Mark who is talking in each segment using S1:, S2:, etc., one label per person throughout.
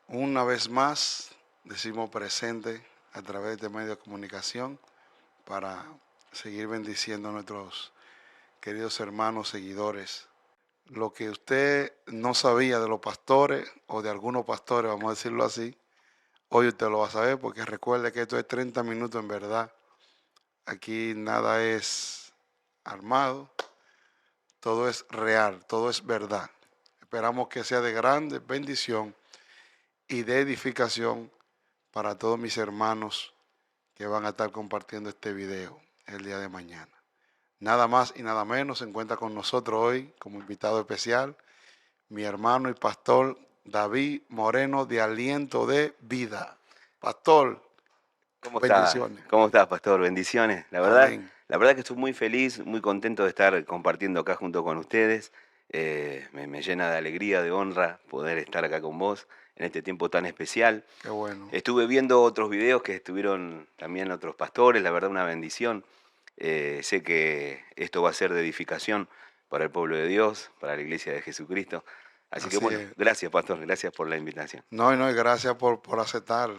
S1: Una vez más, decimos presente a través de medios de comunicación para seguir bendiciendo a nuestros queridos hermanos seguidores. Lo que usted no sabía de los pastores o de algunos pastores, vamos a decirlo así, hoy usted lo va a saber porque recuerde que esto es 30 minutos en verdad. Aquí nada es armado, todo es real, todo es verdad. Esperamos que sea de grande bendición y de edificación para todos mis hermanos que van a estar compartiendo este video el día de mañana. Nada más y nada menos se encuentra con nosotros hoy como invitado especial mi hermano y pastor David Moreno de Aliento de Vida. Pastor,
S2: ¿Cómo está?
S1: bendiciones.
S2: ¿Cómo estás, pastor? Bendiciones.
S1: Amén.
S2: La verdad que estoy muy feliz, muy contento de estar compartiendo acá junto con ustedes. Me llena de alegría, de honra poder estar acá con vos en este tiempo tan especial.
S1: Qué bueno.
S2: Estuve viendo otros videos que estuvieron también otros pastores, la verdad una bendición. Sé que esto va a ser de edificación para el pueblo de Dios, para la iglesia de Jesucristo. Así que
S1: Así
S2: bueno,
S1: es.
S2: gracias, pastor, gracias por la invitación.
S1: No, y no, y gracias por aceptar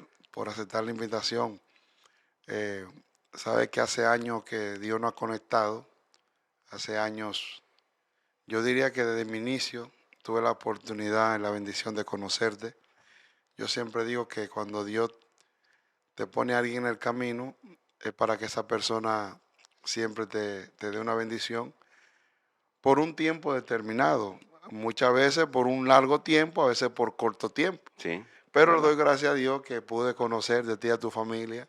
S1: la invitación. Eh, Sabes que hace años que Dios nos ha conectado. Hace años, yo diría que desde mi inicio tuve la oportunidad y la bendición de conocerte. Yo siempre digo que cuando Dios te pone a alguien en el camino, es para que esa persona siempre te dé una bendición por un tiempo determinado. Muchas veces por un largo tiempo, a veces por corto tiempo.
S2: ¿Sí? Es
S1: Pero le doy
S2: verdad.
S1: gracias a Dios que pude conocer de ti a tu familia.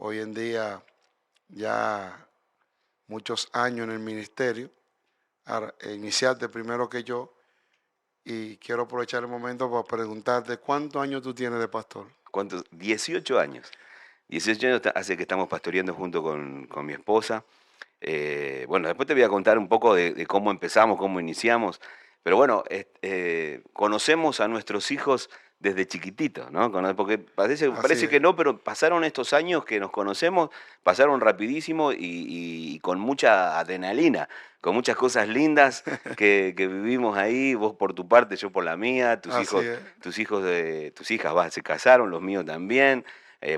S1: Hoy en día ya muchos años en el ministerio. Ahora, iniciaste primero que yo y quiero aprovechar el momento para preguntarte cuántos años tú tienes de pastor.
S2: ¿Cuántos? 18 años. 18 años hace que estamos pastoreando junto con mi esposa. Bueno, después te voy a contar un poco de cómo empezamos, cómo iniciamos. Pero bueno, conocemos a nuestros hijos desde chiquititos, ¿no? Porque
S1: Así
S2: parece
S1: es,
S2: que no, pero pasaron estos años que nos conocemos, pasaron rapidísimo y con mucha adrenalina, con muchas cosas lindas que vivimos ahí, vos por tu parte, yo por la mía,
S1: así es.
S2: tus hijas se casaron, los míos también.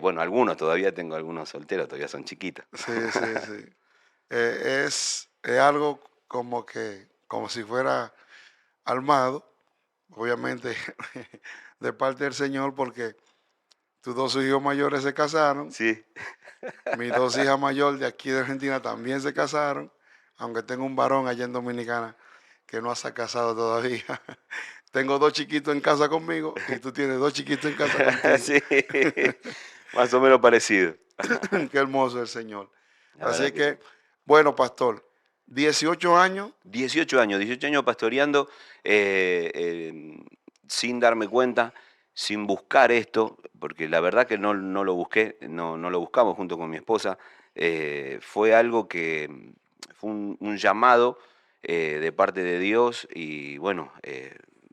S2: Bueno, algunos todavía tengo algunos solteros, todavía son chiquitos.
S1: Sí, sí, sí. Es algo como si fuera armado, obviamente, de parte del Señor, porque tus dos hijos mayores se casaron,
S2: Sí.
S1: mis dos hijas mayores de aquí de Argentina también se casaron, aunque tengo un varón allá en Dominicana que no se ha casado todavía. Tengo dos chiquitos en casa conmigo y tú tienes dos chiquitos en casa contigo.
S2: Sí, más o menos parecido.
S1: Qué hermoso el Señor.
S2: La verdad
S1: Así
S2: que sí.
S1: que, bueno, pastor, 18 años,
S2: 18 años pastoreando, eh, eh, sin darme cuenta, sin buscar esto, porque la verdad que no lo busqué, no lo buscamos junto con mi esposa. Fue algo que fue un llamado de parte de Dios y bueno,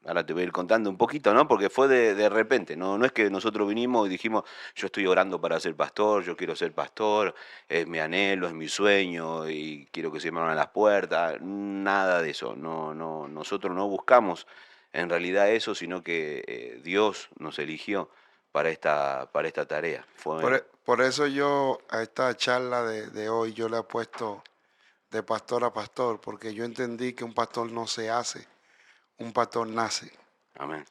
S2: ahora te voy a ir contando un poquito, ¿no? Porque fue de repente, no es que nosotros vinimos y dijimos, yo estoy orando para ser pastor, yo quiero ser pastor, es mi anhelo, es mi sueño y quiero que se me abran las puertas, nada de eso, nosotros no buscamos en realidad eso, sino que Dios nos eligió para esta tarea.
S1: por eso yo a esta charla de hoy yo le he puesto de pastor a pastor, porque yo entendí que un pastor no se hace, un pastor nace.
S2: Amén,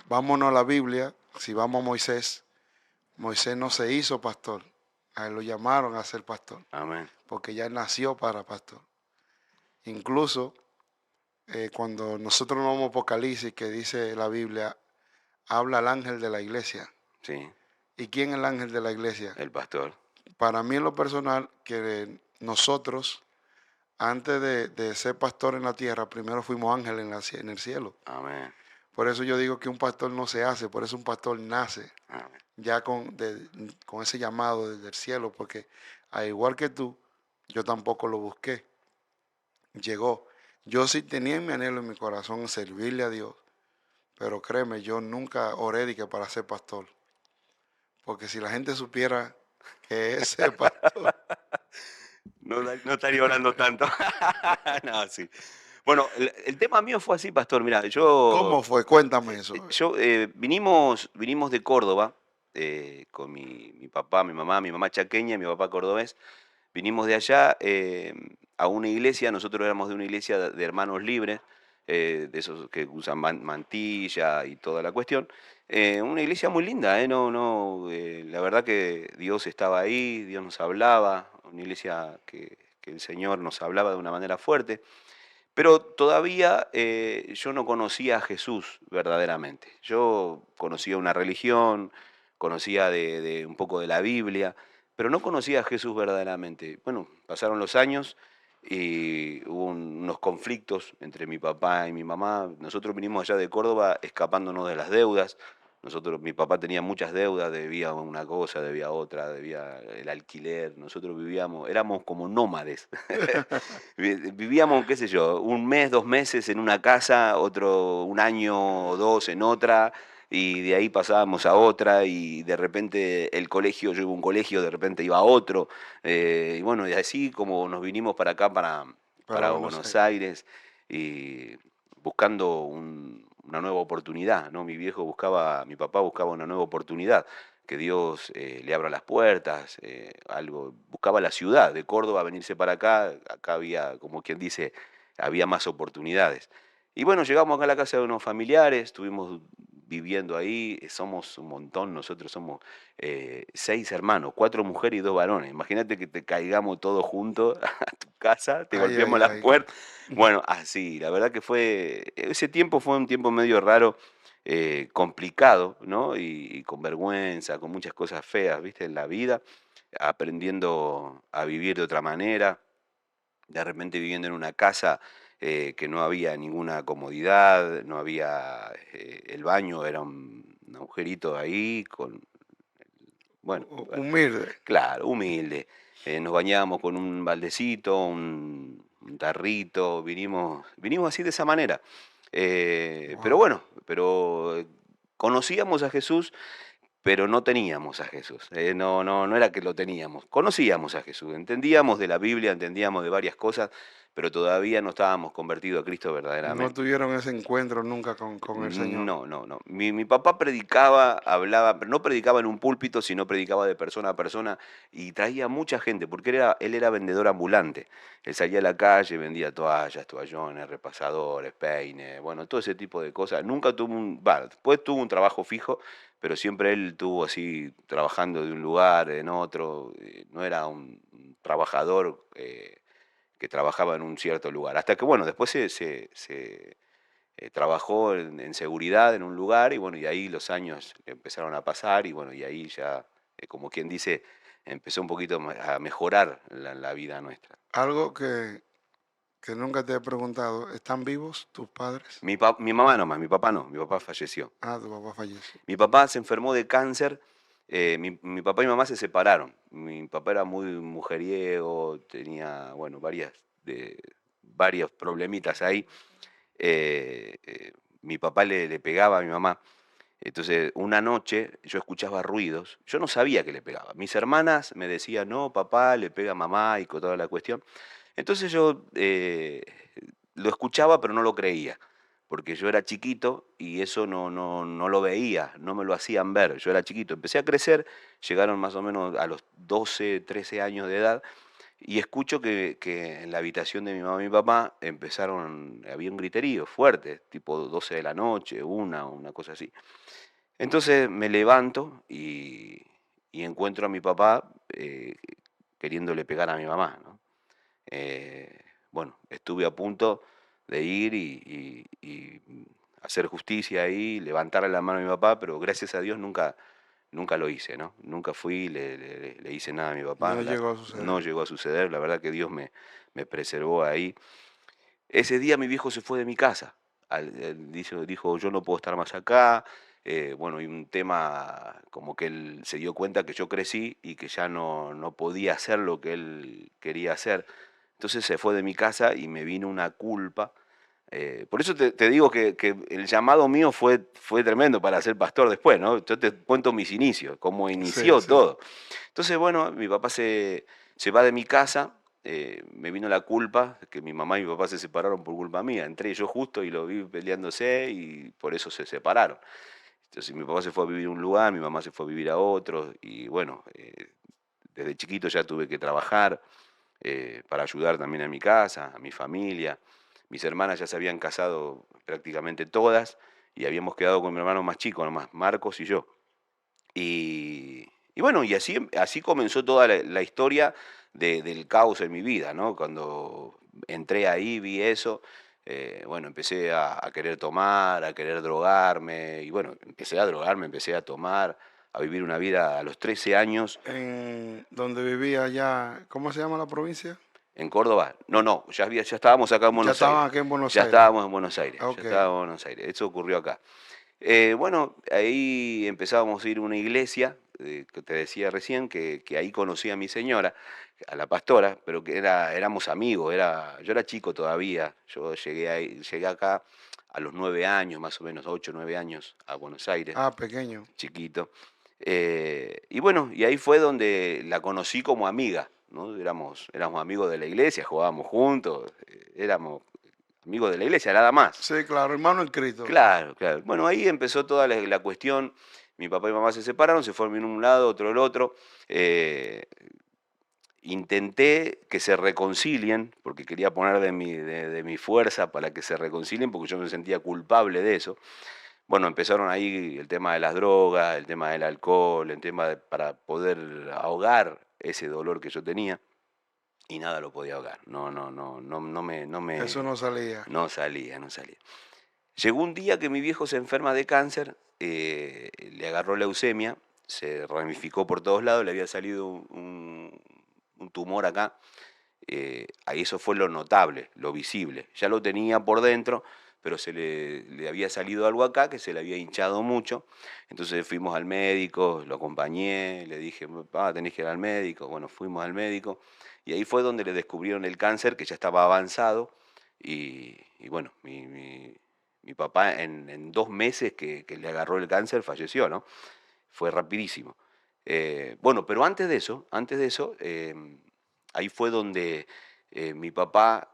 S1: Vámonos a la Biblia, si vamos a Moisés, Moisés no se hizo pastor, a él lo llamaron a ser pastor,
S2: amén,
S1: porque ya nació para pastor. Incluso cuando nosotros nos vamos a Apocalipsis, que dice la Biblia, habla el ángel de la iglesia.
S2: sí,
S1: ¿Y quién es el ángel de la iglesia?
S2: el pastor,
S1: Para mí en lo personal, que nosotros, antes de ser pastor en la tierra, primero fuimos ángeles en el cielo.
S2: amén,
S1: Por eso yo digo que un pastor no se hace, por eso un pastor nace
S2: amén,
S1: ya con ese llamado desde el cielo, porque al igual que tú, yo tampoco lo busqué. Llegó. Yo sí tenía en mi anhelo en mi corazón servirle a Dios, pero créeme, yo nunca oré de que para ser pastor, porque si la gente supiera que ese pastor,
S2: no estaría orando tanto. No, sí. Bueno, el tema mío fue así, pastor. Mira, yo,
S1: ¿Cómo fue? Cuéntame eso.
S2: vinimos de Córdoba con mi papá, mi mamá chaqueña, mi papá cordobés. Vinimos de allá a una iglesia, nosotros éramos de una iglesia de hermanos libres, de esos que usan mantilla y toda la cuestión. Una iglesia muy linda, no, no, la verdad que Dios estaba ahí, Dios nos hablaba, una iglesia que el Señor nos hablaba de una manera fuerte. Pero todavía yo no conocía a Jesús verdaderamente. Yo conocía una religión, conocía de un poco de la Biblia, pero no conocía a Jesús verdaderamente. Bueno, pasaron los años y hubo unos conflictos entre mi papá y mi mamá. Nosotros vinimos allá de Córdoba escapándonos de las deudas. Mi papá tenía muchas deudas, debía una cosa, debía otra, debía el alquiler. Nosotros vivíamos, éramos como nómades. Vivíamos, qué sé yo, un mes, 2 meses en una casa, otro un año o dos en otra, y de ahí pasábamos a otra, y de repente el colegio, yo iba a un colegio, de repente iba a otro, y bueno, y así como nos vinimos para acá,
S1: Para
S2: para
S1: Buenos
S2: Buenos
S1: Aires.
S2: Aires, y buscando una nueva oportunidad, ¿no? Mi papá buscaba una nueva oportunidad, que Dios le abra las puertas, algo, buscaba la ciudad de Córdoba, venirse para acá, acá había, como quien dice, había más oportunidades. Y bueno, llegamos acá a la casa de unos familiares, estuvimos viviendo ahí, somos un montón, nosotros somos 6 hermanos, 4 mujeres y 2 varones. Imagínate que te caigamos todos juntos a tu casa, te
S1: Ay, ay,
S2: golpeemos las
S1: ay.
S2: puertas. Bueno, así, la verdad que ese tiempo fue un tiempo medio raro, complicado, ¿no? Y con vergüenza, con muchas cosas feas, ¿viste? En la vida, aprendiendo a vivir de otra manera, de repente viviendo en una casa que no había ninguna comodidad, no había, el baño era un agujerito ahí, bueno,
S1: Humilde.
S2: claro, humilde. Nos bañábamos con un baldecito, un tarrito, vinimos así de esa manera. Pero
S1: Wow.
S2: bueno, conocíamos a Jesús, pero no teníamos a Jesús. No, no, no era que lo teníamos. Conocíamos a Jesús, entendíamos de la Biblia, entendíamos de varias cosas, pero todavía no estábamos convertidos a Cristo
S1: No
S2: verdaderamente.
S1: tuvieron ese encuentro nunca con el Señor.
S2: No, no, no. Mi papá predicaba, hablaba, pero no predicaba en un púlpito, sino predicaba de persona a persona y traía mucha gente, porque él era vendedor ambulante. Él salía a la calle, vendía toallas, toallones, repasadores, peines, bueno, todo ese tipo de cosas. Nunca tuvo después tuvo un trabajo fijo, pero siempre él tuvo así, trabajando de un lugar en otro. No era un trabajador que trabajaba en un cierto lugar. Hasta que, bueno, después trabajó en seguridad en un lugar y bueno, y ahí los años empezaron a pasar y bueno, y ahí ya, como quien dice, empezó un poquito a mejorar la vida nuestra.
S1: Algo que nunca te he preguntado, ¿están vivos tus padres?
S2: Mi mamá nomás, mi papá no, mi papá falleció.
S1: Ah, tu papá falleció.
S2: Mi papá se enfermó de cáncer, mi papá y mi mamá se separaron. Mi papá era muy mujeriego, tenía, bueno, varios problemitas ahí. eh, eh, Mi papá le pegaba a mi mamá. Entonces, una noche yo escuchaba ruidos, yo no sabía que le pegaba. Mis hermanas me decían, no, papá, le pega a mamá y con toda la cuestión. Entonces yo lo escuchaba, pero no lo creía, porque yo era chiquito y eso no lo veía, no me lo hacían ver. Yo era chiquito, empecé a crecer, llegaron más o menos a los 12, 13 años de edad y escucho que en la habitación de mi mamá y mi papá había un griterío fuerte, tipo 12 de la noche, una cosa así. Entonces me levanto y encuentro a mi papá queriéndole pegar a mi mamá, ¿no? Eh, bueno, estuve a punto de ir y hacer justicia ahí, levantarle la mano a mi papá, pero gracias a Dios nunca lo hice, ¿no? Nunca fui, le hice nada a mi papá,
S1: No llegó a
S2: no
S1: suceder.
S2: llegó a suceder, la verdad que Dios me preservó ahí. Ese día mi viejo se fue de mi casa. Dijo, yo no puedo estar más acá. Bueno, y un tema como que él se dio cuenta que yo crecí y que ya no podía hacer lo que él quería hacer. Entonces se fue de mi casa y me vino una culpa. Por eso te digo que el llamado mío fue tremendo para ser pastor después, ¿no? Yo te cuento mis inicios, cómo
S1: Sí,
S2: inició
S1: sí.
S2: todo. Entonces, bueno, mi papá se va de mi casa me vino la culpa, que mi mamá y mi papá se separaron por culpa mía. Entré yo justo y lo vi peleándose y por eso se separaron. Entonces mi papá se fue a vivir a un lugar, mi mamá se fue a vivir a otro y bueno, desde chiquito ya tuve que trabajar para ayudar también a mi casa, a mi familia. Mis hermanas ya se habían casado prácticamente todas y habíamos quedado con mi hermano más chico, nomás, Marcos y yo. Y bueno, y así comenzó toda la historia del caos en mi vida, ¿no? Cuando entré ahí, vi eso, bueno, empecé a querer tomar, a querer drogarme, y bueno, empecé a drogarme, empecé a tomar, a vivir una vida a los 13 años
S1: En donde vivía allá, ¿cómo se llama la provincia?
S2: en Córdoba. No, no, ya estábamos acá en
S1: Ya
S2: Buenos Aires.
S1: estaban aquí en Buenos
S2: Ya
S1: Aires.
S2: estábamos en Buenos Aires, ya
S1: Ok.
S2: estábamos en Buenos Aires. Eso ocurrió acá. Bueno, ahí empezábamos a ir a una iglesia, que te decía recién, que ahí conocí a mi señora, a la pastora, pero que éramos amigos, yo era chico todavía, yo llegué acá a los 9 años, más o menos, 8, 9 años, a Buenos Aires,
S1: Ah, pequeño.
S2: chiquito. Y bueno, y ahí fue donde la conocí como amiga, ¿no? Éramos amigos de la iglesia, jugábamos juntos, éramos amigos de la iglesia, nada más.
S1: Sí, claro, hermano en Cristo.
S2: Claro, claro. Bueno, ahí empezó toda la cuestión. Mi papá y mamá se separaron, se fueron en un lado, otro el otro. Eh, Intenté que se reconcilien, porque quería poner de mi fuerza para que se reconcilien, porque yo me sentía culpable de eso. Bueno, empezaron ahí el tema de las drogas, el tema del alcohol, el tema para poder ahogar ese dolor que yo tenía, y nada lo podía ahogar.
S1: Eso no salía.
S2: No salía, no salía. Llegó un día que mi viejo se enferma de cáncer, le agarró leucemia, se ramificó por todos lados, le había salido un tumor acá. Ahí eso fue lo notable, lo visible. Ya lo tenía por dentro, pero le había salido algo acá que se le había hinchado mucho. Entonces fuimos al médico, lo acompañé, le dije, tenés que ir al médico. Bueno, fuimos al médico y ahí fue donde le descubrieron el cáncer que ya estaba avanzado. Y bueno, mi papá en 2 meses que le agarró el cáncer falleció, ¿no? Fue rapidísimo. Bueno, pero antes de eso, ahí fue donde mi papá,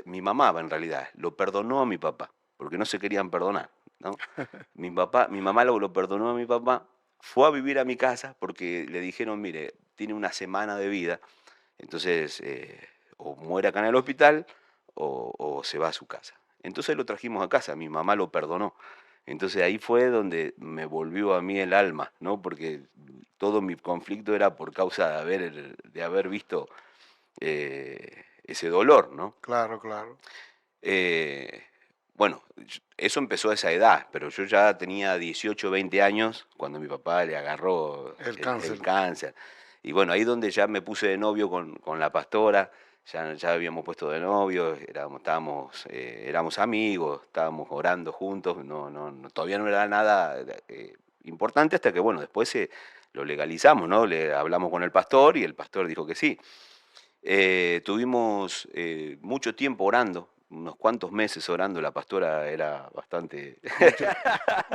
S2: mi mamá en realidad, lo perdonó a mi papá, porque no se querían perdonar, ¿no? Mi mamá lo perdonó a mi papá, fue a vivir a mi casa porque le dijeron, mire, tiene una semana de vida, entonces o muere acá en el hospital o se va a su casa. Entonces lo trajimos a casa, mi mamá lo perdonó. Entonces ahí fue donde me volvió a mí el alma, ¿no? Porque todo mi conflicto era por causa de haber visto ese dolor, ¿no?
S1: Claro, claro.
S2: Eh, bueno, eso empezó a esa edad, pero yo ya tenía 18, 20 años cuando mi papá le agarró
S1: El
S2: el
S1: cáncer.
S2: cáncer. Y bueno, ahí donde ya me puse de novio con la pastora, ya habíamos puesto de novio, éramos amigos, estábamos orando juntos, todavía no era nada importante hasta que, bueno, después lo legalizamos, ¿no? Le hablamos con el pastor y el pastor dijo que sí. Tuvimos mucho tiempo orando, unos cuantos meses orando, la pastora era bastante...
S1: Mucho,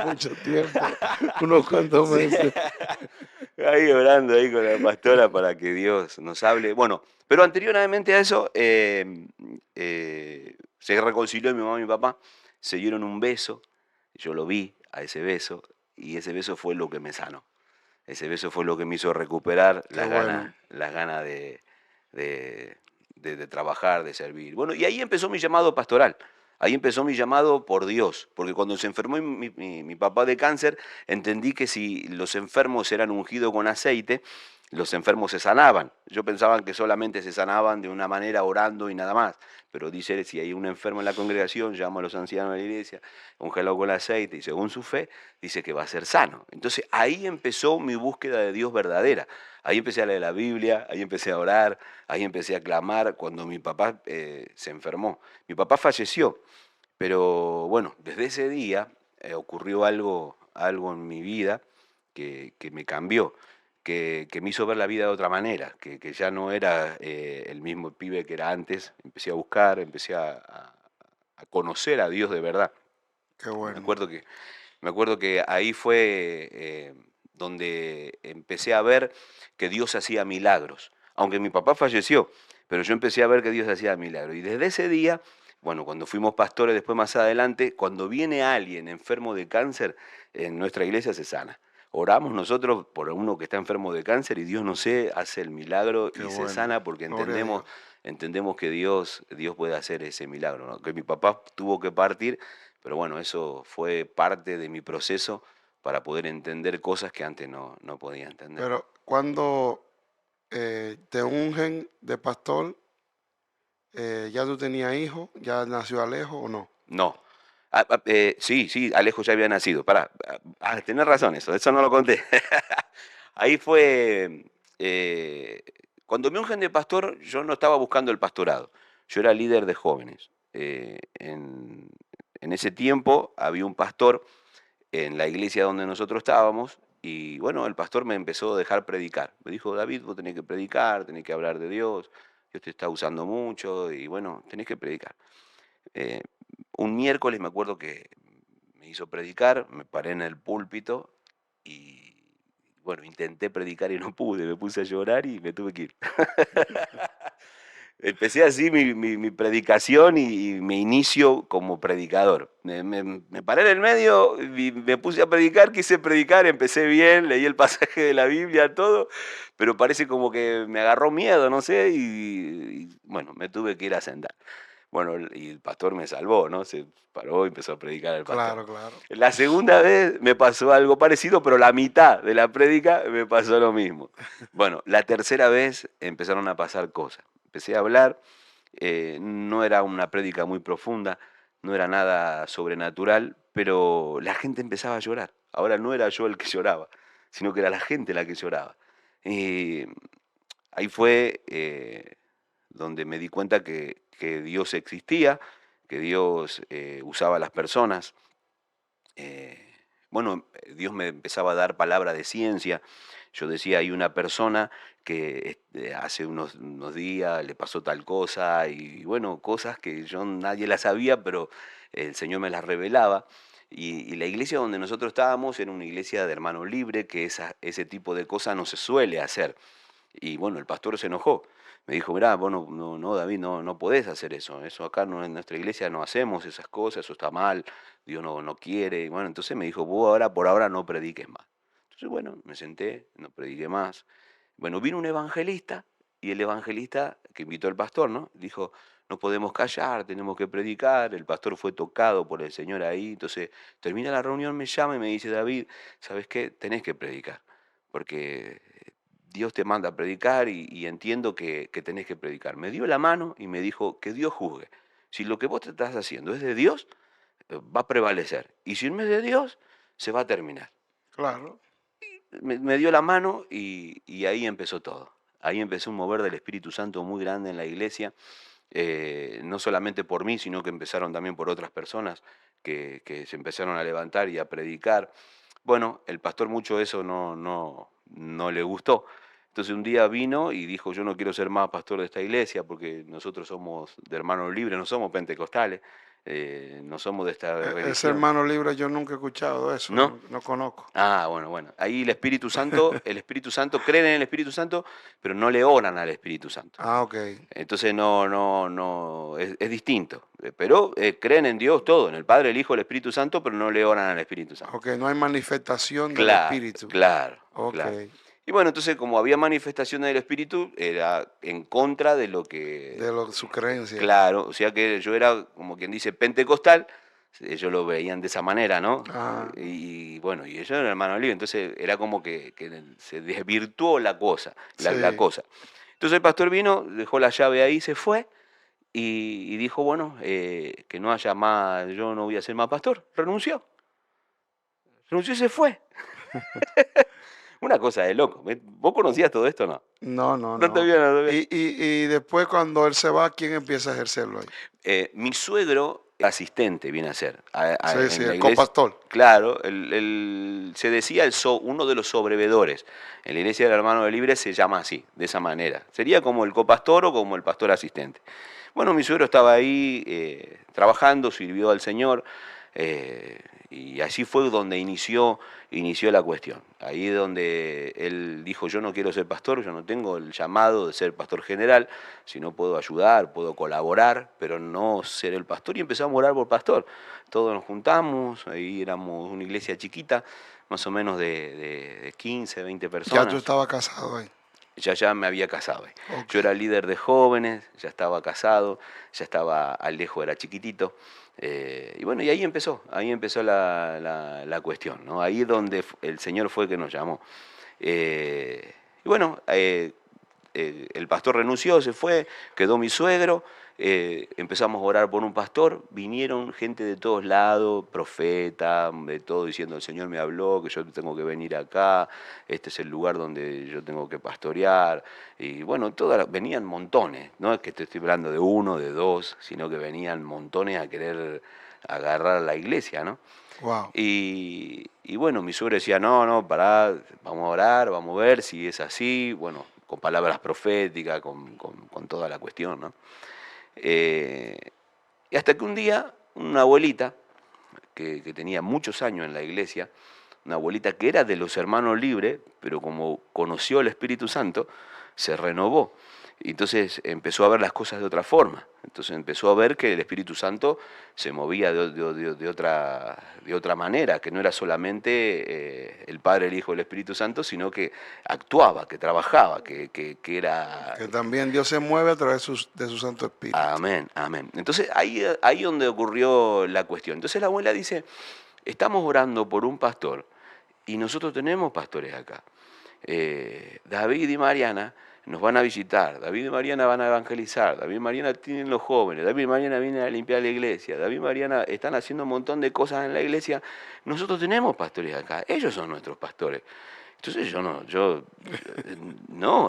S1: mucho tiempo. Unos cuantos
S2: Sí,
S1: meses.
S2: ahí orando ahí con la pastora para que Dios nos hable. Bueno, pero anteriormente a eso se reconcilió mi mamá y mi papá, se dieron un beso, yo lo vi a ese beso y ese beso fue lo que me sanó. Ese beso fue lo que me hizo recuperar
S1: Qué bueno.
S2: las ganas de, de trabajar, de servir. Bueno, y ahí empezó mi llamado pastoral. Ahí empezó mi llamado por Dios, porque cuando se enfermó mi papá de cáncer, entendí que si los enfermos eran ungidos con aceite, los enfermos se sanaban. Yo pensaba que solamente se sanaban de una manera orando y nada más. Pero dice, si hay un enfermo en la congregación, llama a los ancianos de la iglesia, úngelo con aceite y según su fe, dice que va a ser sano. Entonces ahí empezó mi búsqueda de Dios verdadera. Ahí empecé a leer la Biblia, ahí empecé a orar, ahí empecé a clamar cuando mi papá se enfermó. Mi papá falleció, pero bueno, desde ese día ocurrió algo en mi vida que me cambió, que me hizo ver la vida de otra manera, que ya no era el mismo pibe que era antes. Empecé a buscar, empecé a conocer a Dios de verdad.
S1: Qué
S2: Me
S1: bueno.
S2: acuerdo que me acuerdo que ahí fue donde empecé a ver que Dios hacía milagros. aunque mi papá falleció, pero yo empecé a ver que Dios hacía milagros. Y desde ese día, bueno, cuando fuimos pastores después más adelante, cuando viene alguien enfermo de cáncer, en nuestra iglesia se sana. Oramos nosotros por uno que está enfermo de cáncer y Dios, no sé, hace el milagro
S1: Qué
S2: y se
S1: bueno.
S2: sana porque
S1: Gloria a Dios.
S2: entendemos que Dios puede hacer ese milagro, ¿no? Que mi papá tuvo que partir, pero bueno, eso fue parte de mi proceso para poder entender cosas que antes no podía entender.
S1: Pero cuando te ungen de pastor, ¿ya tú tenías hijos? ¿Ya nació Alejo o no?
S2: No. Sí, Alejo ya había nacido. Pará, tenés razón, eso no lo conté. Ahí fue, cuando me ungen de pastor, yo no estaba buscando el pastorado, yo era líder de jóvenes. En ese tiempo había un pastor en la iglesia donde nosotros estábamos y bueno, el pastor me empezó a dejar predicar. Me dijo, David, vos tenés que predicar, tenés que hablar de Dios, Dios te está usando mucho y bueno, tenés que predicar. Eh, un miércoles me acuerdo que me hizo predicar, me paré en el púlpito y bueno, intenté predicar y no pude, me puse a llorar y me tuve que ir. Empecé así mi predicación y mi inicio como predicador. Me paré en el medio y me puse a predicar, quise predicar, empecé bien, leí el pasaje de la Biblia, todo, pero parece como que me agarró miedo, no sé, y bueno, me tuve que ir a sentar. Bueno, y el pastor me salvó, ¿no? Se paró y empezó a predicar el pastor.
S1: Claro, claro.
S2: La segunda vez me pasó algo parecido, pero la mitad de la prédica me pasó lo mismo. Bueno, la tercera vez empezaron a pasar cosas. Empecé a hablar, no era una prédica muy profunda, no era nada sobrenatural, pero la gente empezaba a llorar. Ahora no era yo el que lloraba, sino que era la gente la que lloraba. Y ahí fue donde me di cuenta que Dios existía, que Dios usaba a las personas. Bueno, Dios me empezaba a dar palabra de ciencia. Yo decía, hay una persona que hace unos días le pasó tal cosa y bueno, cosas que yo nadie las sabía, pero el Señor me las revelaba. Y la iglesia donde nosotros estábamos era una iglesia de hermano libre, que ese tipo de cosas no se suele hacer. Y bueno, el pastor se enojó. Me dijo, mirá, vos no, David, no podés hacer eso. Eso acá no, en nuestra iglesia no hacemos esas cosas, eso está mal, Dios no quiere. Y bueno, entonces me dijo, vos ahora, por ahora no prediques más. Entonces, bueno, me senté, no prediqué más. Bueno, vino un evangelista y el evangelista que invitó al pastor, ¿no? Dijo, no podemos callar, tenemos que predicar. El pastor fue tocado por el Señor ahí. Entonces, termina la reunión, me llama y me dice, David, ¿sabes qué? Tenés que predicar. Porque Dios te manda a predicar y entiendo que tenés que predicar. Me dio la mano y me dijo que Dios juzgue. Si lo que vos te estás haciendo es de Dios, va a prevalecer. Y si no es de Dios, se va a terminar.
S1: Claro.
S2: Me dio la mano y ahí empezó todo. Ahí empezó un mover del Espíritu Santo muy grande en la iglesia, no solamente por mí, sino que empezaron también por otras personas que se empezaron a levantar y a predicar. Bueno, el pastor mucho eso no le gustó. Entonces un día vino y dijo, yo no quiero ser más pastor de esta iglesia porque nosotros somos de hermanos libres, no somos pentecostales, no somos de esta
S1: Ese
S2: religión.
S1: hermano libre yo nunca he escuchado eso,
S2: ¿No?
S1: no conozco.
S2: Ah, bueno. Ahí el Espíritu Santo, creen en el Espíritu Santo, pero no le oran al Espíritu Santo.
S1: Ah, ok.
S2: Entonces no, es distinto. Pero creen en Dios todo, en el Padre, el Hijo, el Espíritu Santo, pero no le oran al Espíritu Santo.
S1: Ok, no hay manifestación del
S2: Claro,
S1: Espíritu.
S2: claro,
S1: Ok.
S2: claro. Y bueno, entonces como había manifestación del Espíritu, era en contra de lo que,
S1: Su creencia.
S2: claro, o sea que yo era como quien dice pentecostal, ellos lo veían de esa manera, ¿no?
S1: Ah,
S2: Y bueno, y ellos eran hermanos libres, entonces era como que se desvirtuó la cosa, la
S1: sí.
S2: cosa. Entonces el pastor vino, dejó la llave ahí, se fue y dijo, bueno, que no haya más, yo no voy a ser más pastor, renunció y se fue. Una cosa de loco. ¿Vos conocías todo esto o no?
S1: No, no,
S2: No te
S1: no.
S2: había, no te había.
S1: Y después cuando él se va, ¿quién empieza a ejercerlo ahí?
S2: Mi suegro, asistente, viene a ser
S1: Sí, sí,
S2: en la
S1: el
S2: iglesia.
S1: copastor.
S2: Claro, se decía uno de los sobrevedores. En la iglesia del hermano de Libre se llama así, de esa manera. Sería como el copastor o como el pastor asistente. Bueno, mi suegro estaba ahí trabajando, sirvió al Señor. Y así fue donde inició la cuestión. Ahí es donde él dijo, yo no quiero ser pastor, yo no tengo el llamado de ser pastor general, sino puedo ayudar, puedo colaborar, pero no ser el pastor. Y empezamos a orar por pastor. Todos nos juntamos, ahí éramos una iglesia chiquita, más o menos de 15, 20
S1: Ya tú
S2: personas.
S1: estabas casado ahí.
S2: Ya me había casado.
S1: Ok.
S2: Yo era líder de jóvenes, ya estaba casado, ya estaba, Alejo era chiquitito. Y bueno, y ahí empezó la cuestión, ¿no? Ahí es donde el Señor fue que nos llamó. Y bueno, el pastor renunció, se fue, quedó mi suegro, empezamos a orar por un pastor, vinieron gente de todos lados, profeta, de todo, diciendo el Señor me habló, que yo tengo que venir acá, este es el lugar donde yo tengo que pastorear, y bueno, venían montones, no es que te estoy hablando de uno, de dos, sino que venían montones a querer agarrar la iglesia, ¿no?
S1: Wow.
S2: Y bueno, mi suegro decía, no, pará, vamos a orar, vamos a ver si es así, bueno, con palabras proféticas, con toda la cuestión, ¿no? Eh, y hasta que un día, una abuelita, que tenía muchos años en la iglesia, una abuelita que era de los hermanos libres, pero como conoció el Espíritu Santo, se renovó. Y entonces empezó a ver las cosas de otra forma. Entonces empezó a ver que el Espíritu Santo se movía de otra manera, que no era solamente el Padre, el Hijo y el Espíritu Santo, sino que actuaba, que trabajaba, que era...
S1: Que también Dios se mueve a través de su Santo Espíritu.
S2: Amén, amén. Entonces ahí donde ocurrió la cuestión. Entonces la abuela dice, estamos orando por un pastor y nosotros tenemos pastores acá. David y Mariana nos van a visitar, David y Mariana van a evangelizar, David y Mariana tienen los jóvenes, David y Mariana vienen a limpiar la iglesia, David y Mariana están haciendo un montón de cosas en la iglesia. Nosotros tenemos pastores acá, ellos son nuestros pastores. Entonces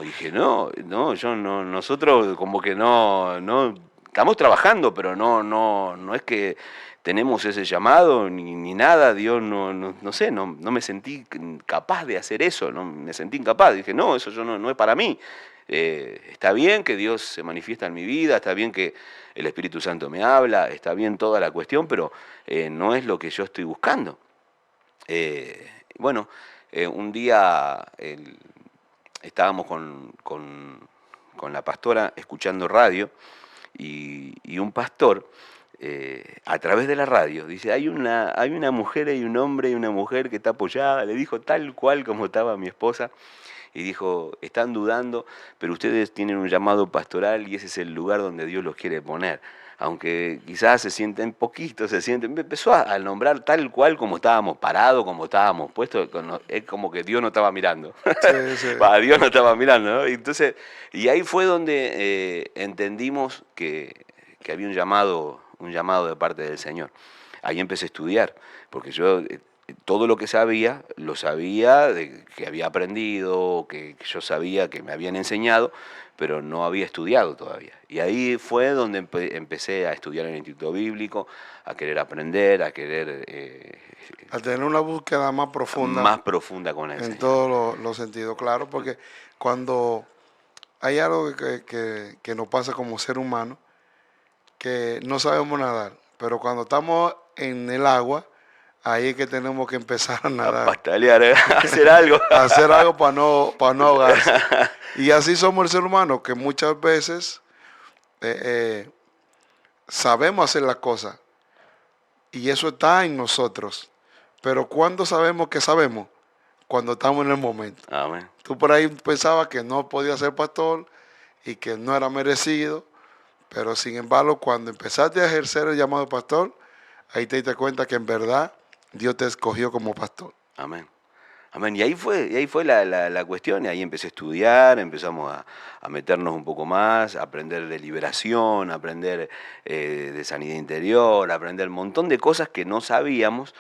S2: dije, nosotros como que no, estamos trabajando, pero no es que tenemos ese llamado ni nada, Dios no sé, no me sentí capaz de hacer eso, no me sentí incapaz, dije, no, eso yo no es para mí. Está bien que Dios se manifiesta en mi vida, está bien que el Espíritu Santo me habla, está bien toda la cuestión, pero no es lo que yo estoy buscando. Bueno, un día estábamos con la pastora escuchando radio y un pastor a través de la radio dice, hay una mujer, hay un hombre y una mujer que está apoyada, le dijo tal cual como estaba mi esposa, y dijo, están dudando, pero ustedes tienen un llamado pastoral y ese es el lugar donde Dios los quiere poner. Aunque quizás se sienten poquitos, empezó a nombrar tal cual como estábamos parados, como estábamos puestos, es como que Dios no estaba mirando.
S1: Sí, sí.
S2: Dios no estaba mirando, ¿no? Entonces, y ahí fue donde entendimos que había un llamado de parte del Señor. Ahí empecé a estudiar, porque yo todo lo que sabía, lo sabía que había aprendido, que yo sabía que me habían enseñado, pero no había estudiado todavía. Y ahí fue donde empecé a estudiar en el Instituto Bíblico, a querer aprender, a querer...
S1: A tener una búsqueda más profunda
S2: más profunda con el
S1: en
S2: Señor.
S1: todos los sentidos, claro, porque cuando hay algo que nos pasa como ser humano, que no sabemos nadar, pero cuando estamos en el agua, ahí es que tenemos que empezar a
S2: A
S1: nadar,
S2: patalear, a hacer algo.
S1: a hacer algo para no ahogarse. Y así somos el ser humano, que muchas veces sabemos hacer las cosas, y eso está en nosotros. Pero ¿cuándo sabemos que sabemos? Cuando estamos en el momento.
S2: Amén.
S1: Tú por ahí pensabas que no podía ser pastor y que no era merecido, pero sin embargo, cuando empezaste a ejercer el llamado de pastor, ahí te diste cuenta que en verdad Dios te escogió como pastor.
S2: Amén. Amén. Y ahí fue la cuestión, y ahí empecé a estudiar, empezamos a meternos un poco más, a aprender de liberación, a aprender de sanidad interior, a aprender un montón de cosas que no sabíamos,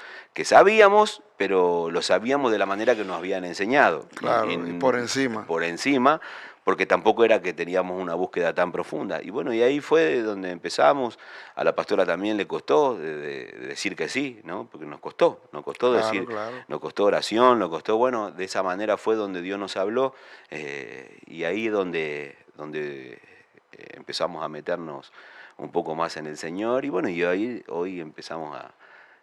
S2: pero lo sabíamos de la manera que nos habían enseñado.
S1: Claro, y por encima.
S2: Por encima, porque tampoco era que teníamos una búsqueda tan profunda. Y bueno, y ahí fue donde empezamos. A la pastora también le costó de decir que sí, ¿no? Porque nos costó
S1: Claro,
S2: decir,
S1: claro.
S2: nos costó oración, nos costó, bueno, de esa manera fue donde Dios nos habló, y ahí donde empezamos a meternos un poco más en el Señor, y bueno, y hoy empezamos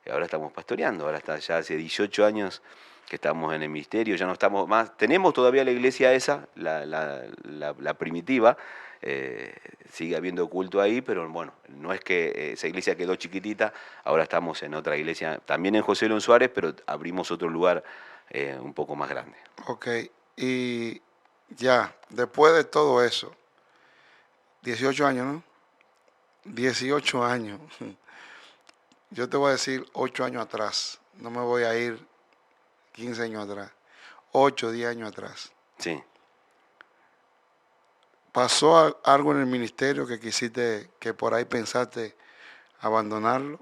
S2: y ahora estamos pastoreando, ahora está ya hace 18 años que estamos en el ministerio, ya no estamos más, tenemos todavía la iglesia esa, la primitiva, sigue habiendo culto ahí, pero bueno, no es que esa iglesia quedó chiquitita, ahora estamos en otra iglesia, también en José León Suárez, pero abrimos otro lugar un poco más grande.
S1: Ok, y ya, después de todo eso, 18 años, ¿no? 18 años. Yo te voy a decir 8 años atrás, no me voy a ir 15 años atrás, 8, 10 años atrás.
S2: Sí.
S1: ¿Pasó algo en el ministerio que quisiste, que por ahí pensaste abandonarlo?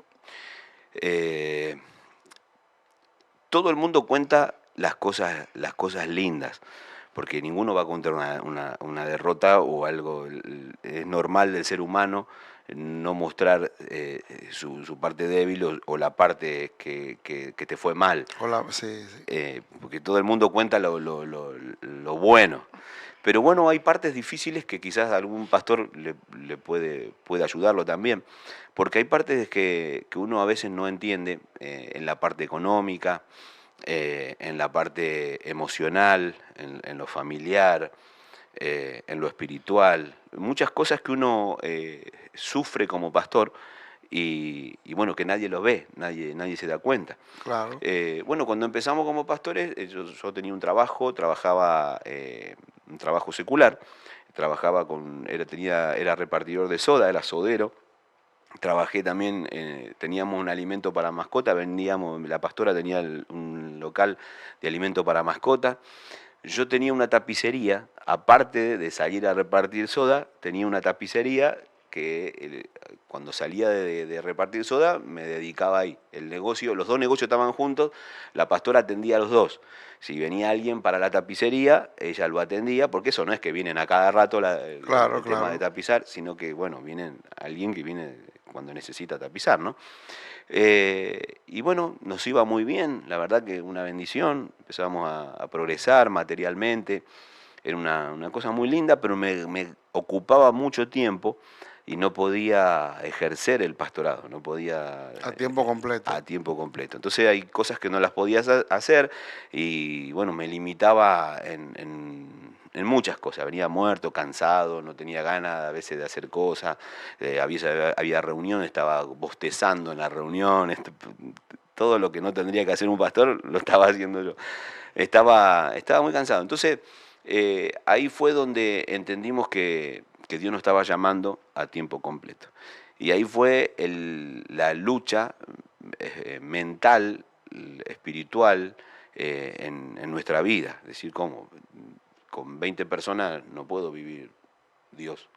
S2: Eh, Todo el mundo cuenta las cosas lindas, porque ninguno va a contar una derrota o algo. Es normal del ser humano no mostrar su parte débil o la parte que te fue mal.
S1: Hola, sí, sí.
S2: Porque todo el mundo cuenta lo bueno. Pero bueno, hay partes difíciles que quizás algún pastor le puede ayudarlo también, porque hay partes que uno a veces no entiende en la parte económica, en la parte emocional, en lo familiar, en lo espiritual, muchas cosas que uno sufre como pastor y bueno, que nadie lo ve, nadie se da cuenta.
S1: Claro.
S2: Bueno, cuando empezamos como pastores, yo tenía un trabajo, trabajaba un trabajo secular, trabajaba era repartidor de soda, era sodero. Trabajé también, teníamos un alimento para mascota, vendíamos, la pastora tenía un local de alimento para mascota. Yo tenía una tapicería, aparte de salir a repartir soda, tenía una tapicería que cuando salía de repartir soda me dedicaba ahí. El negocio, los dos negocios estaban juntos, la pastora atendía a los dos. Si venía alguien para la tapicería, ella lo atendía, porque eso no es que vienen a cada rato
S1: Claro,
S2: el tema de
S1: claro.
S2: tapizar, sino que, bueno, vienen alguien que viene cuando necesita tapizar, ¿no? Y bueno, nos iba muy bien, la verdad que una bendición, empezamos a progresar materialmente, era una cosa muy linda, pero me ocupaba mucho tiempo y no podía ejercer el pastorado, no podía
S1: A tiempo completo.
S2: a tiempo completo. Entonces hay cosas que no las podía hacer y bueno, me limitaba en muchas cosas. Venía muerto, cansado, no tenía ganas a veces de hacer cosas, había reuniones, estaba bostezando en la reunión, todo lo que no tendría que hacer un pastor lo estaba haciendo yo. Estaba muy cansado. Entonces ahí fue donde entendimos que Dios nos estaba llamando a tiempo completo. Y ahí fue la lucha mental, espiritual, en nuestra vida. Es decir, ¿cómo? Con 20 personas no puedo vivir Dios.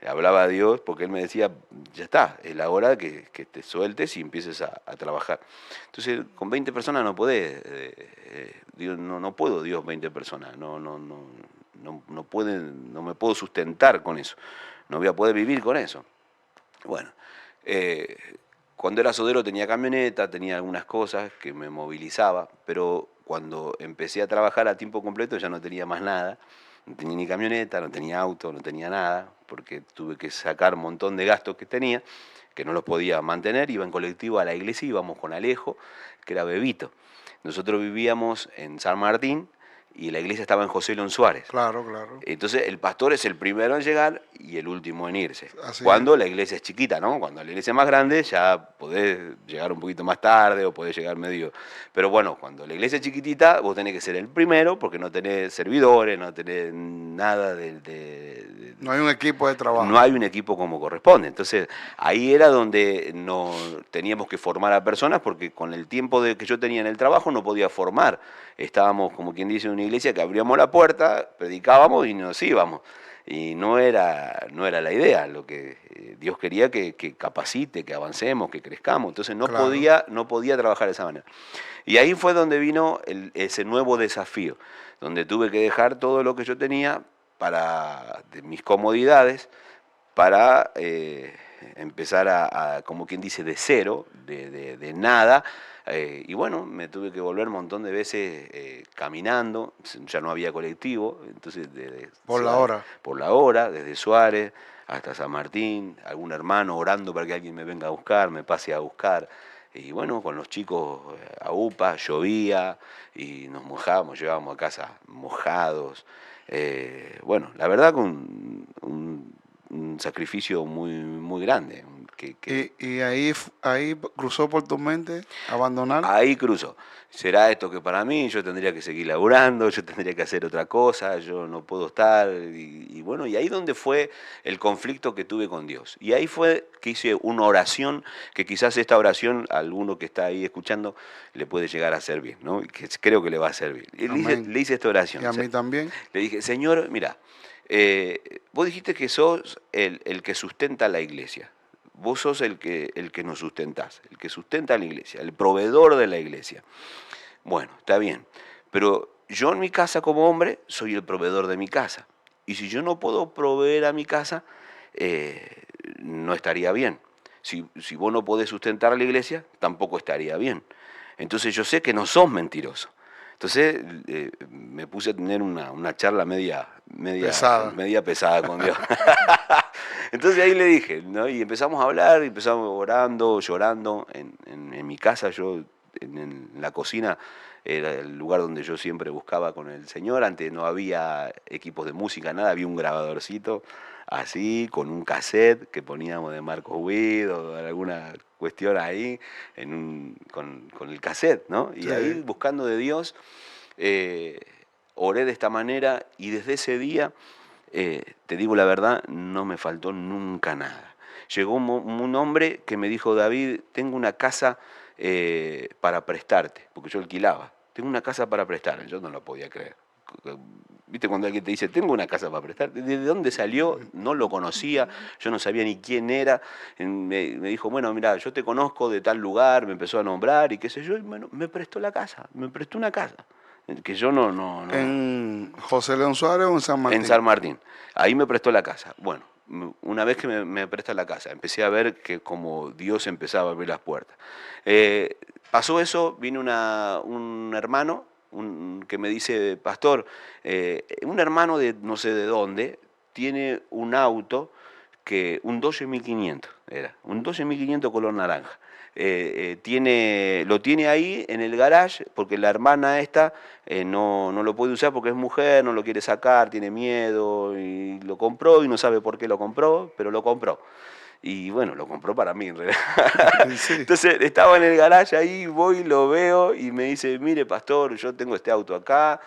S2: Hablaba a Dios porque Él me decía, ya está, es la hora que te sueltes y empieces a trabajar. Entonces, con 20 personas no podés, Dios, no puedo Dios 20 personas, no me puedo sustentar con eso, no voy a poder vivir con eso. Bueno, eh, cuando era sodero tenía camioneta, tenía algunas cosas que me movilizaba, pero cuando empecé a trabajar a tiempo completo ya no tenía más nada, no tenía ni camioneta, no tenía auto, no tenía nada, porque tuve que sacar un montón de gastos que tenía, que no los podía mantener, iba en colectivo a la iglesia, íbamos con Alejo, que era bebito. Nosotros vivíamos en San Martín y la iglesia estaba en José León Suárez.
S1: Claro, claro.
S2: Entonces el pastor es el primero en llegar y el último en irse.
S1: Así
S2: Cuando
S1: es.
S2: la iglesia es chiquita, ¿no? Cuando la iglesia es más grande ya podés llegar un poquito más tarde o podés llegar medio. Pero bueno, cuando la iglesia es chiquitita, vos tenés que ser el primero porque no tenés servidores, no tenés nada
S1: No hay un equipo de
S2: no
S1: trabajo.
S2: hay un equipo como corresponde. Entonces, ahí era donde no teníamos que formar a personas porque con el tiempo que yo tenía en el trabajo no podía formar. Estábamos, como quien dice, en una iglesia que abríamos la puerta, predicábamos y nos íbamos. Y no era la idea, lo que Dios quería que capacite, que avancemos, que crezcamos. Entonces
S1: Claro.
S2: no podía trabajar de esa manera. Y ahí fue donde vino ese nuevo desafío, donde tuve que dejar todo lo que yo tenía de mis comodidades para empezar como quien dice, de cero, de nada. Y bueno, me tuve que volver un montón de veces caminando, ya no había colectivo, entonces
S1: Por la hora.
S2: por la hora, desde Suárez hasta San Martín, algún hermano orando para que alguien me venga a buscar, me pase a buscar. Y bueno, con los chicos a UPA, llovía y nos mojábamos, llegábamos a casa mojados. Bueno, la verdad con un sacrificio muy, muy grande.
S1: Y ahí cruzó por tu mente abandonar.
S2: Ahí cruzo. ¿Será esto que para mí? Yo tendría que seguir laburando, yo tendría que hacer otra cosa, yo no puedo estar. Y bueno, y ahí donde fue el conflicto que tuve con Dios. Y ahí fue que hice una oración, que quizás esta oración a alguno que está ahí escuchando le puede llegar a servir, ¿no? Y que creo que le va a servir. Y
S1: Amén.
S2: le hice esta oración.
S1: Y a mí también.
S2: Le dije, Señor, mira, vos dijiste que sos el que sustenta la iglesia. Vos sos el que nos sustentás, el que sustenta la iglesia, el proveedor de la iglesia. Bueno, está bien, pero yo en mi casa como hombre soy el proveedor de mi casa. Y si yo no puedo proveer a mi casa, no estaría bien. Si vos no podés sustentar a la iglesia, tampoco estaría bien. Entonces yo sé que no sos mentiroso. Entonces me puse a tener una charla
S1: Pesada.
S2: media pesada con Dios. Entonces ahí le dije, ¿no? Y empezamos a hablar, y empezamos orando, llorando. En mi casa, yo en la cocina era el lugar donde yo siempre buscaba con el Señor. Antes no había equipos de música, nada, había un grabadorcito así, con un cassette que poníamos de Marcos Witt o de alguna cuestión ahí, con el cassette, ¿no? Y
S1: Sí.
S2: ahí buscando de Dios, oré de esta manera y desde ese día, te digo la verdad, no me faltó nunca nada. Llegó un hombre que me dijo, David, tengo una casa para prestarte, porque yo alquilaba. Tengo una casa para prestar. Yo no lo podía creer. ¿Viste cuando alguien te dice, tengo una casa para prestarte? ¿De dónde salió? No lo conocía, yo no sabía ni quién era. Me dijo, bueno, mira, yo te conozco de tal lugar, me empezó a nombrar y qué sé yo. Y bueno, me prestó la casa, me prestó una casa. Que yo no.
S1: ¿En José León Suárez o en San Martín?
S2: En San Martín. Ahí me prestó la casa. Bueno, una vez que me presta la casa, empecé a ver que como Dios empezaba a abrir las puertas. Pasó eso, vino un hermano que me dice, pastor, un hermano de no sé de dónde tiene un auto, un Dodge 1500 era, un Dodge 1500 color naranja. Lo tiene ahí en el garage porque la hermana esta no lo puede usar porque es mujer, no lo quiere sacar, tiene miedo y lo compró y no sabe por qué lo compró, pero lo compró. Y bueno, lo compró para mí en realidad.
S1: Sí.
S2: Entonces estaba en el garage ahí, voy, lo veo y me dice, mire pastor, yo tengo este auto acá,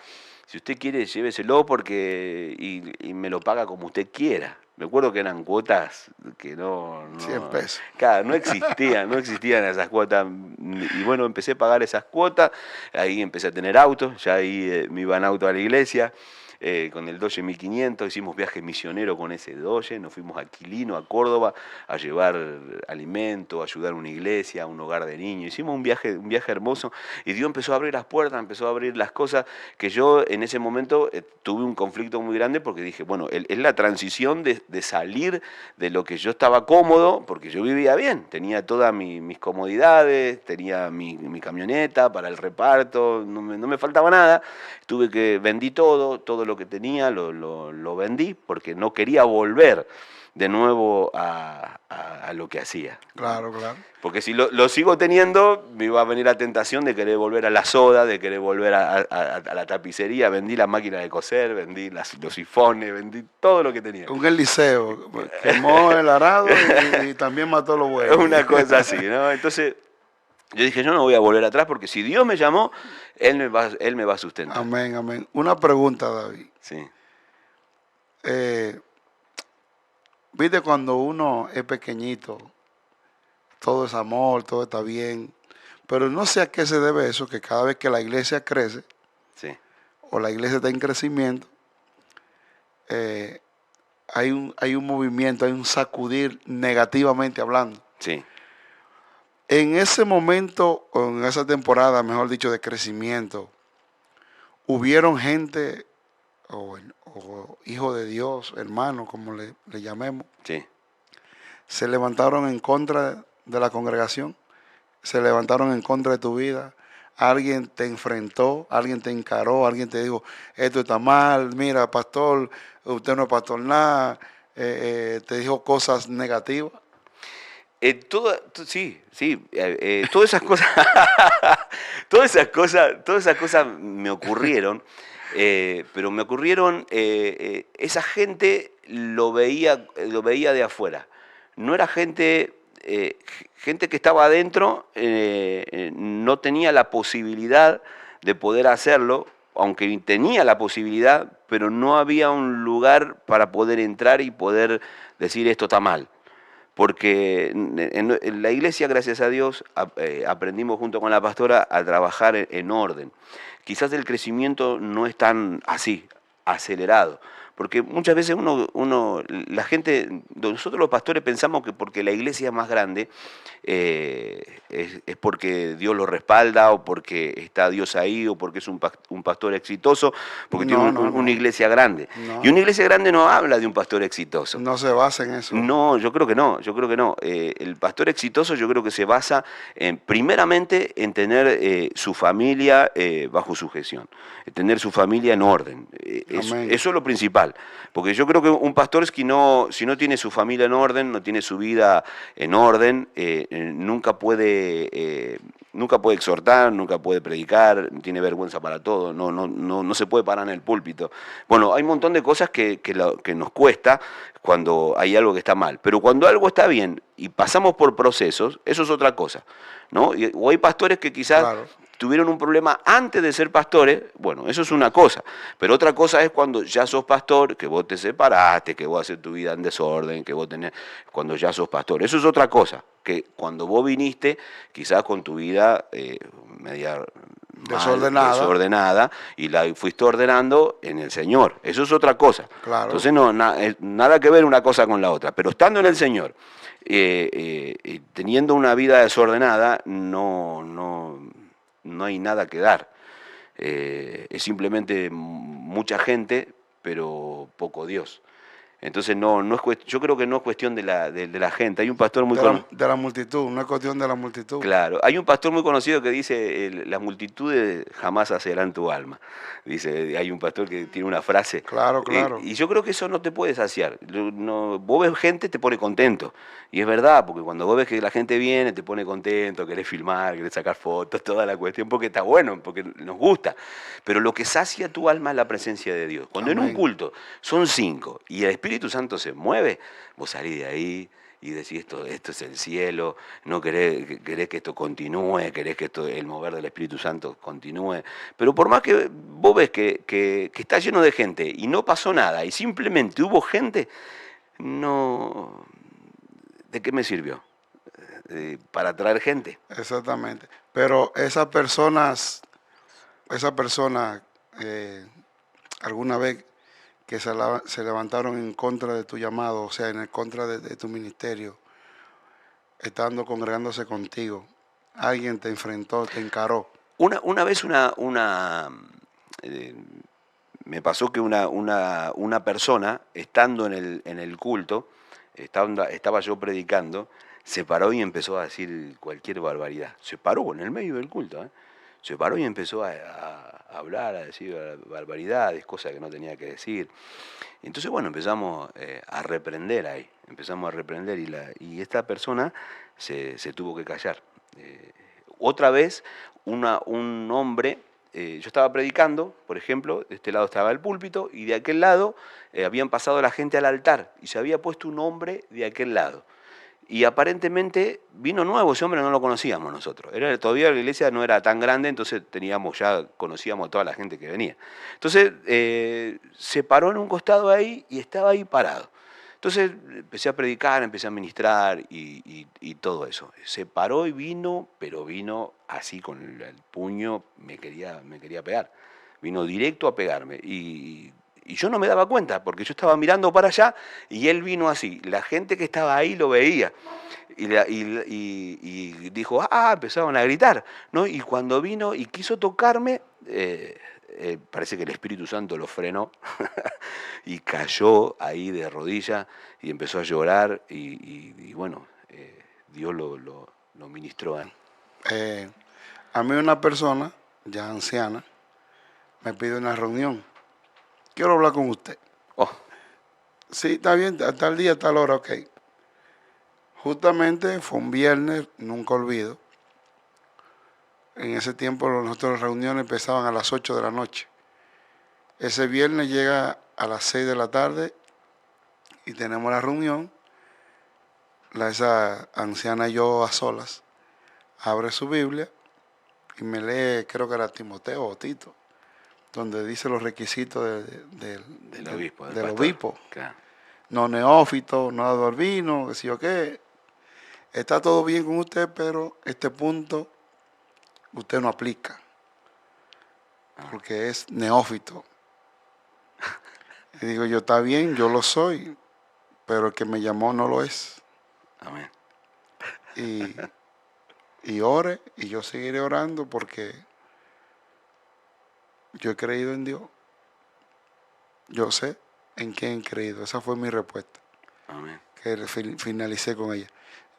S2: si usted quiere lléveselo porque y me lo paga como usted quiera. Me acuerdo que eran cuotas que
S1: 100 pesos.
S2: claro, no existían esas cuotas. Y bueno, empecé a pagar esas cuotas, ahí empecé a tener autos, ya ahí me iba en auto a la iglesia. Con el Dodge 1500, hicimos viaje misionero con ese Dodge, nos fuimos a Quilino, a Córdoba, a llevar alimento, a ayudar a una iglesia, a un hogar de niños. Hicimos un viaje hermoso y Dios empezó a abrir las puertas, empezó a abrir las cosas que yo en ese momento tuve un conflicto muy grande porque dije, bueno, es la transición de salir de lo que yo estaba cómodo, porque yo vivía bien, tenía todas mis comodidades, tenía mi camioneta para el reparto, no me faltaba nada, vendí todo lo que tenía, lo vendí porque no quería volver de nuevo a lo que hacía.
S1: Claro, claro.
S2: Porque si lo sigo teniendo, me iba a venir la tentación de querer volver a la soda, de querer volver a la tapicería. Vendí la máquina de coser, vendí los sifones, vendí todo lo que tenía.
S1: Un Eliseo, quemó el arado y también mató los bueyes.
S2: Una cosa así, ¿no? Entonces yo dije, yo no voy a volver atrás porque si Dios me llamó, Él me va a sustentar.
S1: Amén, amén. Una pregunta, David.
S2: Sí.
S1: Viste cuando uno es pequeñito, todo es amor, todo está bien, pero no sé a qué se debe eso, que cada vez que la iglesia crece,
S2: Sí.
S1: o la iglesia está en crecimiento, hay un movimiento, hay un sacudir negativamente hablando.
S2: Sí.
S1: En ese momento, o en esa temporada, mejor dicho, de crecimiento, hubieron gente, o hijos de Dios, hermanos, como le llamemos,
S2: Sí.
S1: se levantaron en contra de la congregación, se levantaron en contra de tu vida. Alguien te enfrentó, alguien te encaró, alguien te dijo, esto está mal, mira, pastor, usted no es pastor nada, te dijo cosas negativas.
S2: Sí, sí, todas esas cosas, todas esas cosas me ocurrieron, pero me ocurrieron, esa gente lo veía de afuera. No era gente, gente que estaba adentro, no tenía la posibilidad de poder hacerlo, aunque tenía la posibilidad, pero no había un lugar para poder entrar y poder decir esto está mal. Porque en la iglesia, gracias a Dios, aprendimos junto con la pastora a trabajar en orden. Quizás el crecimiento no es tan así, acelerado. Porque muchas veces la gente, nosotros los pastores pensamos que porque la iglesia es más grande, es porque Dios lo respalda, o porque está Dios ahí, o porque es un pastor exitoso, porque tiene
S1: No, no,
S2: una
S1: no.
S2: iglesia grande.
S1: No,
S2: Y una
S1: no.
S2: iglesia grande no habla de un pastor exitoso.
S1: No se basa en eso.
S2: No, yo creo que no, yo creo que no. El pastor exitoso yo creo que se basa primeramente en tener su familia bajo su gestión, tener su familia en orden.
S1: Amén.
S2: Eso es lo principal, porque yo creo que un pastor es que no, si no tiene su familia en orden, no tiene su vida en orden, nunca puede exhortar, nunca puede predicar, tiene vergüenza para todo, no se puede parar en el púlpito. Bueno, hay un montón de cosas que nos cuesta cuando hay algo que está mal. Pero cuando algo está bien y pasamos por procesos, eso es otra cosa, ¿no? O hay pastores que quizás
S1: Claro.
S2: tuvieron un problema antes de ser pastores, bueno, eso es una cosa. Pero otra cosa es cuando ya sos pastor, que vos te separaste, que vos haces tu vida en desorden, que vos tenés, cuando ya sos pastor. Eso es otra cosa, que cuando vos viniste, quizás con tu vida media desordenada, y la fuiste ordenando en el Señor. Eso es otra cosa.
S1: Claro.
S2: Entonces nada que ver una cosa con la otra. Pero estando en el Señor, teniendo una vida desordenada, no hay nada que dar. Es simplemente mucha gente, pero poco Dios. Entonces yo creo que no es cuestión de la gente. Hay un pastor muy conocido.
S1: De la multitud, no es cuestión de la multitud.
S2: Claro, hay un pastor muy conocido que dice, las multitudes jamás saciarán tu alma. Dice, hay un pastor que tiene una frase.
S1: Claro, claro.
S2: Y yo creo que eso no te puede saciar. Vos ves gente, te pone contento. Y es verdad, porque cuando vos ves que la gente viene, te pone contento, querés filmar, querés sacar fotos, toda la cuestión, porque está bueno, porque nos gusta. Pero lo que sacia tu alma es la presencia de Dios. Cuando en un
S1: Amén.
S2: culto son 5 y el Espíritu Santo se mueve, vos salís de ahí y decís, esto es el cielo, no querés que esto continúe, querés que el mover del Espíritu Santo continúe. Pero por más que vos ves que está lleno de gente y no pasó nada, y simplemente hubo gente, no, ¿de qué me sirvió? Para atraer gente.
S1: Exactamente. Pero esas personas, alguna vez que se levantaron en contra de tu llamado, o sea, en contra de tu ministerio, estando congregándose contigo, alguien te enfrentó, te encaró.
S2: Una vez me pasó que una persona, estando en el culto, estaba yo predicando, se paró y empezó a decir cualquier barbaridad. Se paró en el medio del culto, ¿eh? Se paró y empezó a hablar, a decir barbaridades, cosas que no tenía que decir. Entonces, bueno, empezamos a reprender ahí, empezamos a reprender y esta persona se tuvo que callar. Otra vez, un hombre, yo estaba predicando, por ejemplo, de este lado estaba el púlpito y de aquel lado habían pasado la gente al altar y se había puesto un hombre de aquel lado. Y aparentemente vino nuevo, ese hombre no lo conocíamos nosotros. Todavía la iglesia no era tan grande, entonces conocíamos a toda la gente que venía. Entonces se paró en un costado ahí y estaba ahí parado. Entonces empecé a predicar, empecé a ministrar y todo eso. Se paró y vino, pero vino así con el puño, me quería pegar. Vino directo a pegarme. Y yo no me daba cuenta, porque yo estaba mirando para allá y él vino así. La gente que estaba ahí lo veía. Y dijo, empezaron a gritar, ¿no? Y cuando vino y quiso tocarme, parece que el Espíritu Santo lo frenó y cayó ahí de rodillas y empezó a llorar y bueno, Dios lo ministró a él.
S1: A mí una persona, ya anciana, me pide una reunión. Quiero hablar con usted.
S2: Oh.
S1: Sí, está bien, a tal día, a tal hora, ok. Justamente fue un viernes, nunca olvido. En ese tiempo nuestras reuniones empezaban a las 8 de la noche. Ese viernes llega a las 6 de la tarde y tenemos la reunión. Esa anciana y yo a solas abre su Biblia y me lee, creo que era Timoteo o Tito, donde dice los requisitos
S2: Del obispo.
S1: del obispo.
S2: Claro.
S1: No neófito, no adorvino, que si yo qué. Está todo bien con usted, pero este punto usted no aplica, porque es neófito. Y digo yo, está bien, yo lo soy, pero el que me llamó no lo es.
S2: Amén.
S1: Y ore, y yo seguiré orando porque yo he creído en Dios. Yo sé en quién he creído. Esa fue mi respuesta.
S2: Amén.
S1: Que finalicé con ella.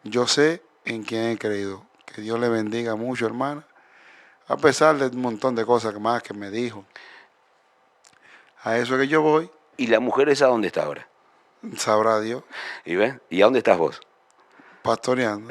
S1: Yo sé en quién he creído. Que Dios le bendiga mucho, hermana. A pesar de un montón de cosas más que me dijo. A eso es que yo voy,
S2: ¿Y la mujer esa dónde está ahora?
S1: sabrá Dios,
S2: ¿Y ves? ¿Y a dónde estás vos?
S1: pastoreando.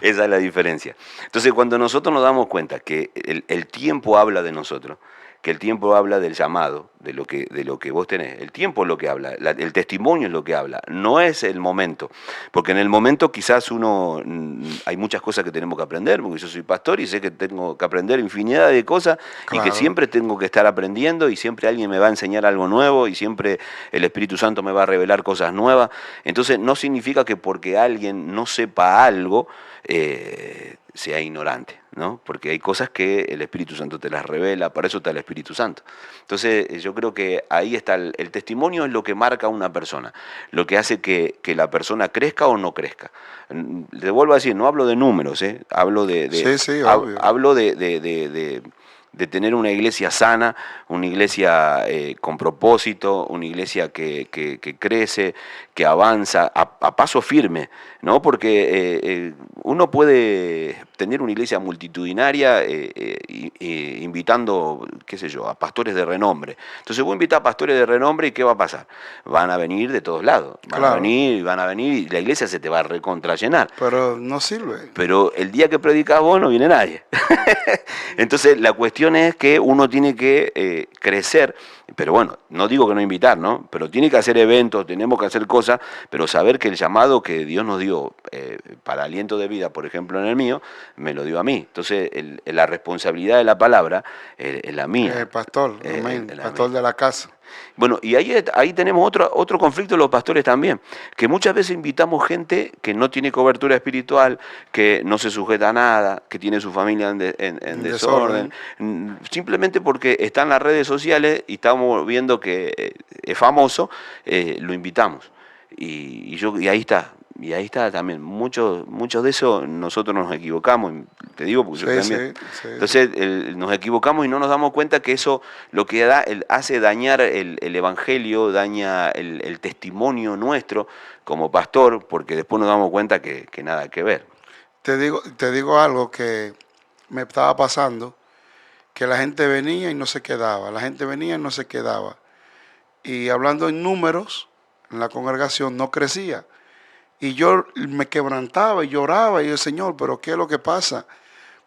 S2: Esa es la diferencia. Entonces, cuando nosotros nos damos cuenta que el tiempo habla de nosotros, que el tiempo habla del llamado, de lo que vos tenés, el tiempo es lo que habla, el testimonio es lo que habla, no es el momento. Porque en el momento quizás hay muchas cosas que tenemos que aprender, porque yo soy pastor y sé que tengo que aprender infinidad de cosas y que
S1: Claro.
S2: siempre tengo que estar aprendiendo y siempre alguien me va a enseñar algo nuevo y siempre el Espíritu Santo me va a revelar cosas nuevas. Entonces no significa que porque alguien no sepa algo sea ignorante, ¿no? Porque hay cosas que el Espíritu Santo te las revela, para eso está el Espíritu Santo. Entonces yo creo que ahí está el testimonio, es lo que marca a una persona, lo que hace que la persona crezca o no crezca. Le vuelvo a decir, no hablo de números, hablo
S1: Sí, obvio.
S2: hablo de tener una iglesia sana, una iglesia con propósito, una iglesia que crece, que avanza a paso firme, ¿no? Porque uno puede tener una iglesia multitudinaria invitando, qué sé yo, a pastores de renombre. Entonces vos invitás a pastores de renombre y ¿qué va a pasar? Van a venir de todos lados, van a venir y la iglesia se te va a recontrallenar.
S1: Pero no sirve.
S2: Pero el día que predicas vos no viene nadie. Entonces la cuestión es que uno tiene que crecer, pero bueno, no digo que no invitar, ¿no? Pero tiene que hacer eventos, tenemos que hacer cosas, pero saber que el llamado que Dios nos dio para aliento de vida, por ejemplo en el mío, me lo dio a mí. Entonces la responsabilidad de la palabra es la mía.
S1: El pastor, amén,
S2: la
S1: pastor
S2: mía.
S1: de la casa.
S2: Bueno, y ahí tenemos otro conflicto de los pastores también, que muchas veces invitamos gente que no tiene cobertura espiritual, que no se sujeta a nada, que tiene su familia en desorden, simplemente porque está en las redes sociales y estamos viendo que es famoso, lo invitamos. Y ahí está. Y ahí está también, muchos de eso nosotros nos equivocamos, te digo porque yo también.
S1: Sí.
S2: Entonces nos equivocamos y no nos damos cuenta que eso lo que hace dañar el evangelio, daña el testimonio nuestro como pastor, porque después nos damos cuenta que nada que ver.
S1: Te digo algo que me estaba pasando, que la gente venía y no se quedaba, la gente venía y no se quedaba. Y hablando en números, en la congregación no crecía. Y yo me quebrantaba y lloraba y yo, Señor, pero ¿qué es lo que pasa?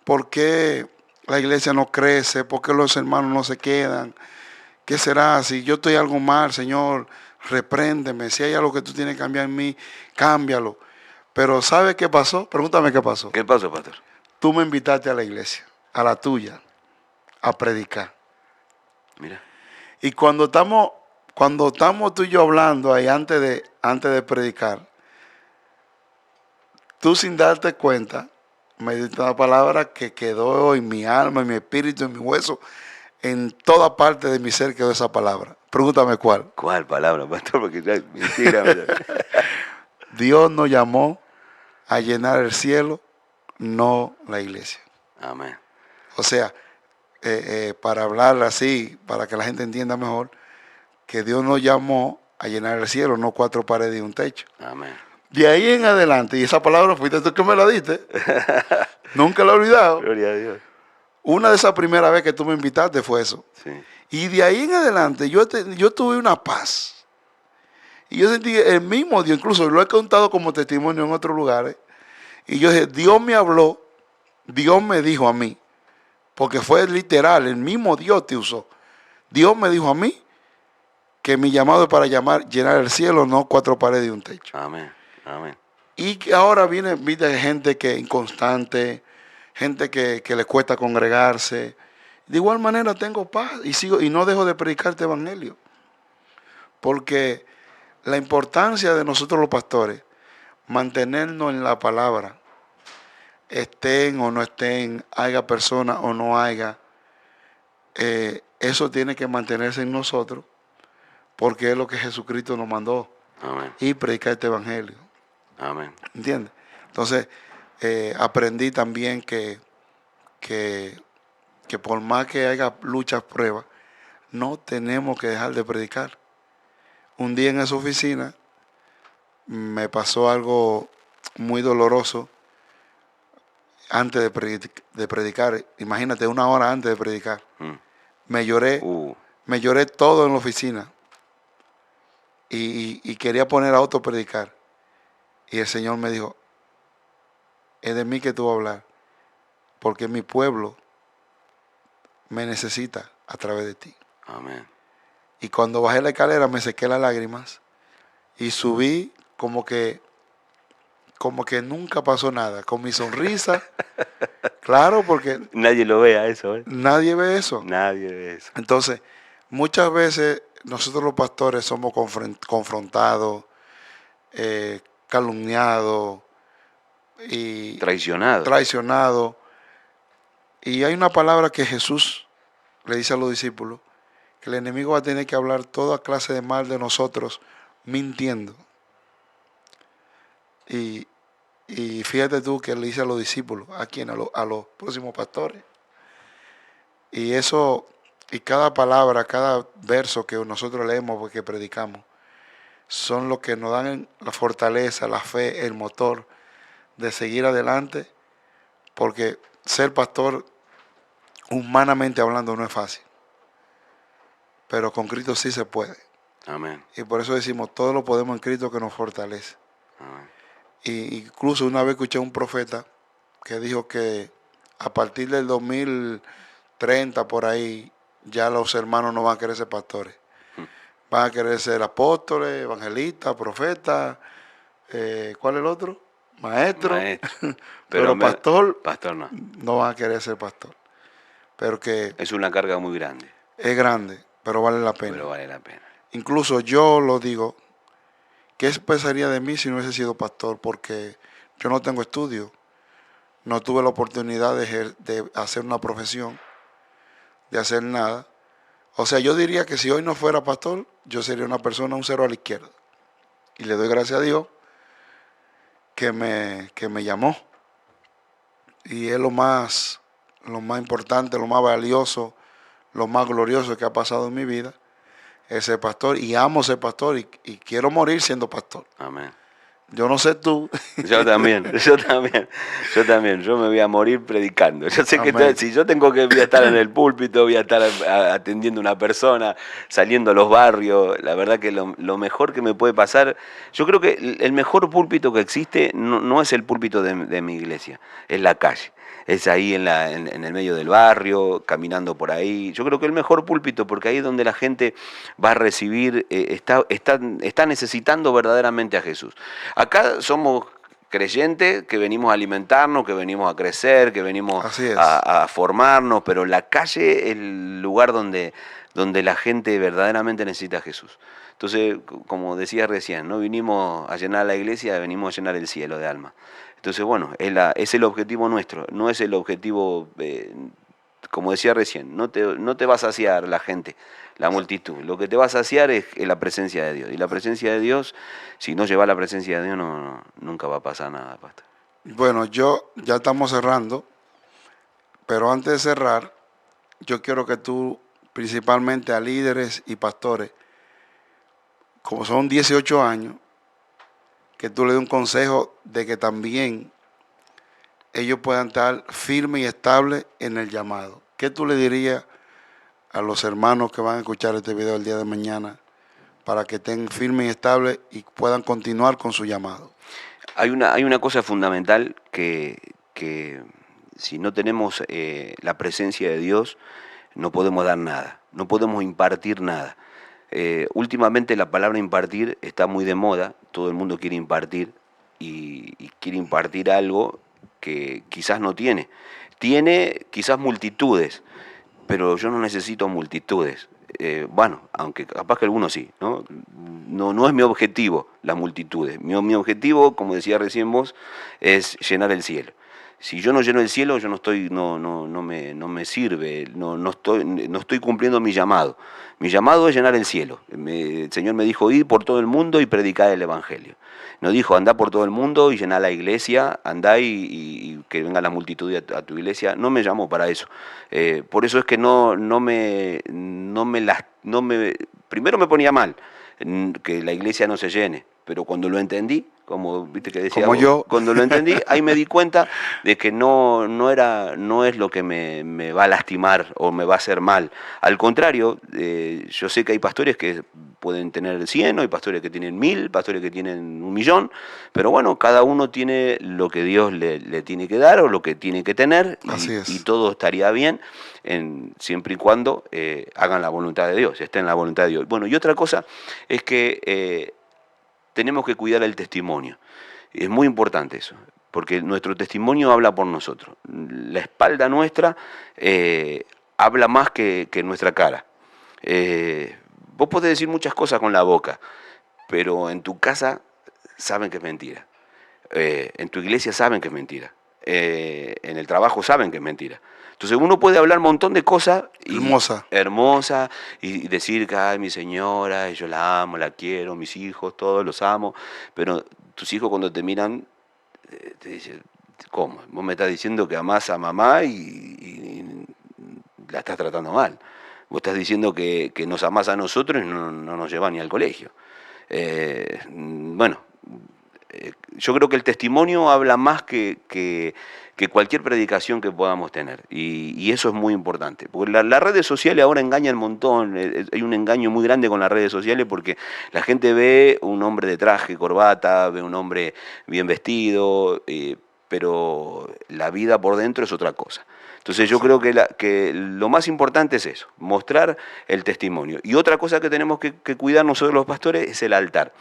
S1: ¿Por qué la iglesia no crece? ¿Por qué los hermanos no se quedan? ¿Qué será? Si yo estoy algo mal, Señor, repréndeme. Si hay algo que tú tienes que cambiar en mí, cámbialo. Pero ¿sabes qué pasó? Pregúntame qué pasó.
S2: ¿Qué pasó, pastor?
S1: Tú me invitaste a la iglesia, a la tuya, a predicar.
S2: Mira.
S1: Y cuando estamos tú y yo hablando ahí antes de predicar, tú sin darte cuenta, me diste una palabra que quedó en mi alma, en mi espíritu, en mi hueso, en toda parte de mi ser quedó esa palabra. Pregúntame cuál.
S2: ¿Cuál palabra, pastor? Porque ya mentira.
S1: Dios nos llamó a llenar el cielo, no la iglesia.
S2: Amén.
S1: O sea, para hablar así, para que la gente entienda mejor, que Dios nos llamó a llenar el cielo, no 4 paredes y un techo.
S2: Amén.
S1: De ahí en adelante, y esa palabra fuiste tú que me la diste, nunca la he olvidado.
S2: Gloria a Dios.
S1: Una de esas primeras veces que tú me invitaste fue eso.
S2: Sí.
S1: Y de ahí en adelante yo tuve una paz. Y yo sentí el mismo Dios, incluso lo he contado como testimonio en otros lugares. Y yo dije, Dios me habló, Dios me dijo a mí, porque fue literal, el mismo Dios te usó. Dios me dijo a mí que mi llamado es para llenar el cielo, no 4 paredes y un techo.
S2: Amén. Amén.
S1: Y que ahora viene gente que es inconstante, gente que le cuesta congregarse. De igual manera tengo paz y sigo y no dejo de predicar este evangelio. Porque la importancia de nosotros los pastores, mantenernos en la palabra, estén o no estén, haya personas o no haya, eso tiene que mantenerse en nosotros, porque es lo que Jesucristo nos mandó,
S2: Amén.
S1: y predicar este evangelio.
S2: Amén.
S1: ¿Entiendes? Entonces, aprendí también que por más que haya luchas, pruebas, no tenemos que dejar de predicar. Un día en esa oficina me pasó algo muy doloroso antes de predicar. Imagínate, 1 hora antes de predicar.
S2: Mm.
S1: Me lloré todo en la oficina y quería poner a otro a predicar. Y el Señor me dijo, es de mí que tú vas a hablar, porque mi pueblo me necesita a través de ti.
S2: Amén.
S1: Y cuando bajé la escalera me sequé las lágrimas y subí como que nunca pasó nada, con mi sonrisa. Claro, porque
S2: Nadie lo vea eso, ¿eh?
S1: nadie ve eso.
S2: Nadie ve eso.
S1: Entonces, muchas veces nosotros los pastores somos confrontados, calumniados y
S2: Traicionado.
S1: traicionados. Y hay una palabra que Jesús le dice a los discípulos, que el enemigo va a tener que hablar toda clase de mal de nosotros mintiendo. Y fíjate tú que le dice a los discípulos, ¿a quién? A los próximos pastores. Y eso, y cada palabra, cada verso que nosotros leemos porque predicamos, son los que nos dan la fortaleza, la fe, el motor de seguir adelante, porque ser pastor, humanamente hablando, no es fácil. Pero con Cristo sí se puede.
S2: Amén.
S1: Y por eso decimos, todo lo podemos en Cristo que nos fortalece.
S2: Amén.
S1: Y incluso una vez escuché a un profeta que dijo que a partir del 2030 por ahí, ya los hermanos no van a querer ser pastores. Van a querer ser apóstoles, evangelistas, profetas, ¿cuál es el otro? Maestro. Pero pastor no van a querer ser pastor. Pero que
S2: es una carga muy grande.
S1: Es grande, pero vale la pena.
S2: Pero vale la pena.
S1: Incluso yo lo digo, ¿qué pensaría de mí si no hubiese sido pastor? Porque yo no tengo estudio, no tuve la oportunidad de hacer una profesión, de hacer nada. O sea, yo diría que si hoy no fuera pastor, yo sería una persona, un cero a la izquierda. Y le doy gracias a Dios que me llamó. Y es lo más importante, lo más valioso, lo más glorioso que ha pasado en mi vida. Es ser pastor, y amo ser pastor, y quiero morir siendo pastor.
S2: Amén.
S1: Yo no sé tú.
S2: Yo también. Yo me voy a morir predicando. Yo sé que si yo voy a estar en el púlpito, voy a estar atendiendo a una persona, saliendo a los barrios. La verdad que lo mejor que me puede pasar, yo creo que el mejor púlpito que existe no es el púlpito de mi iglesia, es la calle. Es ahí en el medio del barrio, caminando por ahí. Yo creo que el mejor púlpito, porque ahí es donde la gente va a recibir, está necesitando verdaderamente a Jesús. Acá somos creyentes que venimos a alimentarnos, que venimos a crecer, que venimos a formarnos, pero la calle es el lugar donde la gente verdaderamente necesita a Jesús. Entonces, como decía recién, no vinimos a llenar la iglesia, venimos a llenar el cielo de alma. Entonces, bueno, es el objetivo nuestro, no es el objetivo, como decía recién, no te va a saciar la gente, la multitud. Lo que te va a saciar es la presencia de Dios. Y la presencia de Dios, si no llevas la presencia de Dios, nunca va a pasar nada, pastor.
S1: Bueno, ya estamos cerrando, pero antes de cerrar, yo quiero que tú, principalmente a líderes y pastores, como son 18 años, que tú le des un consejo de que también ellos puedan estar firmes y estables en el llamado. ¿Qué tú le dirías a los hermanos que van a escuchar este video el día de mañana para que estén firmes y estables y puedan continuar con su llamado.
S2: Hay una cosa fundamental que si no tenemos la presencia de Dios, no podemos dar nada, no podemos impartir nada. Últimamente la palabra impartir está muy de moda, todo el mundo quiere impartir y quiere impartir algo que quizás no tiene. Tiene quizás multitudes, pero yo no necesito multitudes. Bueno, aunque capaz que algunos sí, ¿no? No es mi objetivo las multitudes. Mi objetivo, como decía recién vos, es llenar el cielo. Si yo no lleno el cielo, yo no me sirve, no estoy cumpliendo mi llamado. Mi llamado es llenar el cielo. El Señor me dijo, ir por todo el mundo y predicar el Evangelio. No dijo, andá por todo el mundo y llená la iglesia, andá y que venga la multitud a tu iglesia. No me llamó para eso. Por eso es que primero me ponía mal que la iglesia no se llene, pero cuando lo entendí, como viste que decía
S1: Como
S2: vos,
S1: yo.
S2: cuando lo entendí, ahí me di cuenta de que no es lo que me va a lastimar o me va a hacer mal. Al contrario, yo sé que hay pastores que pueden tener 100, hay pastores que tienen 1000, pastores que tienen 1.000.000, pero bueno, cada uno tiene lo que Dios le tiene que dar o lo que tiene que tener
S1: Así es.
S2: y todo estaría bien siempre y cuando hagan la voluntad de Dios, estén en la voluntad de Dios. Bueno, y otra cosa es que tenemos que cuidar el testimonio. Es muy importante eso, porque nuestro testimonio habla por nosotros. La espalda nuestra habla más que nuestra cara. Vos podés decir muchas cosas con la boca, pero en tu casa saben que es mentira. En tu iglesia saben que es mentira. En el trabajo saben que es mentira. Entonces uno puede hablar un montón de cosas hermosa y decir que ay, mi señora, yo la amo, la quiero, mis hijos, todos los amo, pero tus hijos cuando te miran te dicen, ¿cómo? Vos me estás diciendo que amás a mamá y la estás tratando mal. Vos estás diciendo que nos amás a nosotros y no nos llevás ni al colegio. Bueno, yo creo que el testimonio habla más que cualquier predicación que podamos tener. Y eso es muy importante. Porque las redes sociales ahora engañan un montón. Hay un engaño muy grande con las redes sociales porque la gente ve un hombre de traje, corbata, ve un hombre bien vestido, pero la vida por dentro es otra cosa. Entonces yo creo que lo más importante es eso, mostrar el testimonio. Y otra cosa que tenemos que cuidar nosotros los pastores es el altar.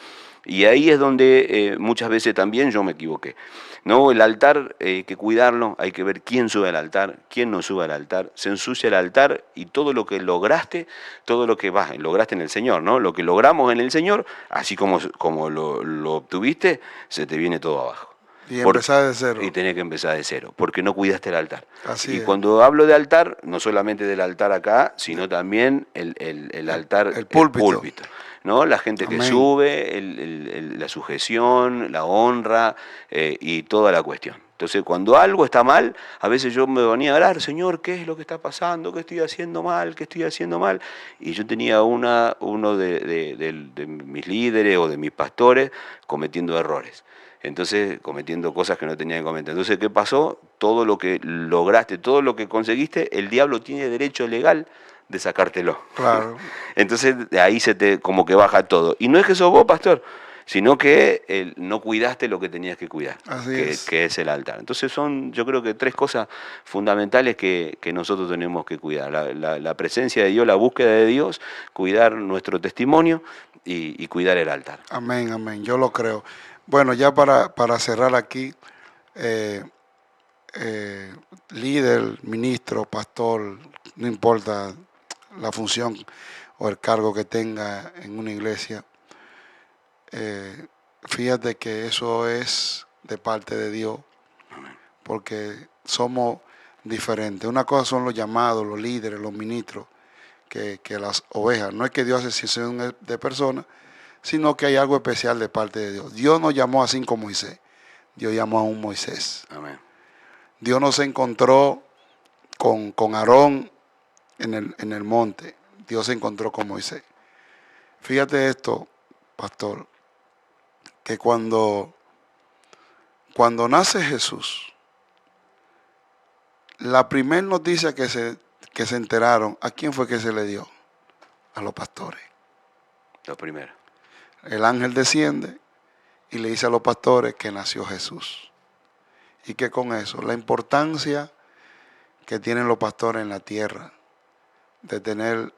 S2: Y ahí es donde muchas veces también yo me equivoqué. ¿No? El altar hay que cuidarlo, hay que ver quién sube al altar, quién no sube al altar, se ensucia el altar y todo lo que lograste, todo lo que lograste en el Señor, ¿no? Lo que logramos en el Señor, así como lo obtuviste, se te viene todo abajo.
S1: Y empezar de cero.
S2: Y tenés que empezar de cero, porque no cuidaste el altar.
S1: Así
S2: y
S1: es.
S2: Cuando hablo de altar, no solamente del altar acá, sino también el altar,
S1: el púlpito.
S2: ¿no? La gente que
S1: Amén.
S2: sube, la sujeción, la honra y toda la cuestión. Entonces, cuando algo está mal, a veces yo me venía a hablar, Señor, ¿qué es lo que está pasando? ¿Qué estoy haciendo mal? ¿Qué estoy haciendo mal? Y yo tenía uno de mis líderes o de mis pastores cometiendo errores. Entonces, cometiendo cosas que no tenía que cometer. Entonces, ¿qué pasó? Todo lo que lograste, todo lo que conseguiste, el diablo tiene derecho legal de sacártelo.
S1: Claro.
S2: Entonces, de ahí como que baja todo. Y no es que sos vos, pastor, sino que no cuidaste lo que tenías que cuidar, que es el altar. Entonces son, yo creo que 3 cosas fundamentales que nosotros tenemos que cuidar. La presencia de Dios, la búsqueda de Dios, cuidar nuestro testimonio y cuidar el altar.
S1: Amén, amén, yo lo creo. Bueno, ya para cerrar aquí, líder, ministro, pastor, no importa la función o el cargo que tenga en una iglesia, fíjate que eso es de parte de Dios, porque somos diferentes. Una cosa son los llamados, los líderes, los ministros, que las ovejas. No es que Dios hace excepción de personas, sino que hay algo especial de parte de Dios. Dios nos llamó así como Moisés. Dios llamó a un Moisés.
S2: Amén.
S1: Dios nos encontró con Aarón en el monte. Dios se encontró con Moisés. Fíjate esto, pastor, que cuando nace Jesús, la primera noticia que se enteraron, ¿a quién fue que se le dio? A los pastores.
S2: Lo primero.
S1: El ángel desciende y le dice a los pastores que nació Jesús. Y que con eso, la importancia que tienen los pastores en la tierra, de tener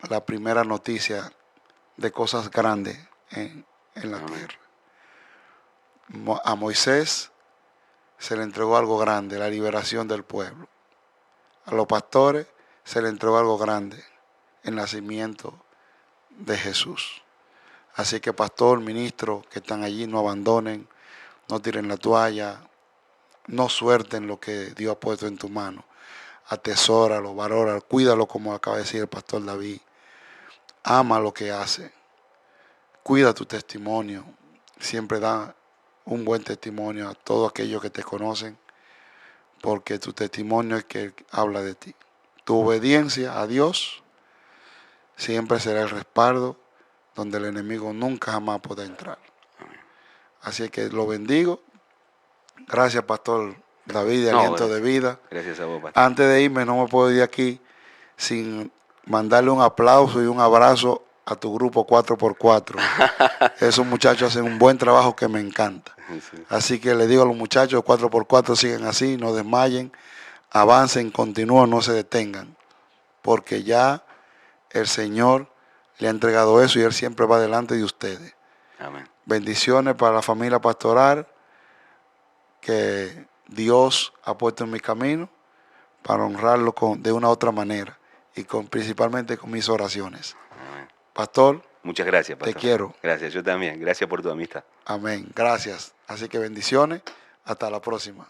S1: la primera noticia de cosas grandes en la
S2: Amén.
S1: tierra. A Moisés se le entregó algo grande, la liberación del pueblo. A los pastores se le entregó algo grande, el nacimiento de Jesús. Así que pastor, ministro, que están allí, no abandonen, no tiren la toalla, no suelten lo que Dios ha puesto en tu mano. Atesóralo, valóralo, cuídalo, como acaba de decir el pastor David. Ama lo que hace. Cuida tu testimonio. Siempre da un buen testimonio a todos aquellos que te conocen, porque tu testimonio es que habla de ti. Tu obediencia a Dios siempre será el respaldo donde el enemigo nunca jamás podrá entrar. Así que lo bendigo. Gracias, pastor David, de Aliento de Vida.
S2: Gracias a vos, pastor.
S1: Antes de irme, no me puedo ir de aquí sin mandarle un aplauso y un abrazo a tu grupo 4x4. Esos muchachos hacen un buen trabajo que me encanta.
S2: Sí.
S1: Así que le digo a los muchachos 4x4, sigan así, no desmayen, avancen, continúen, no se detengan. Porque ya el Señor le ha entregado eso y Él siempre va delante de ustedes.
S2: Amén.
S1: Bendiciones para la familia pastoral que Dios ha puesto en mi camino para honrarlo de una u otra manera y principalmente con mis oraciones.
S2: Amén.
S1: Pastor,
S2: muchas gracias, pastor.
S1: Te quiero.
S2: Gracias, yo también. Gracias por tu amistad.
S1: Amén. Gracias. Así que bendiciones. Hasta la próxima.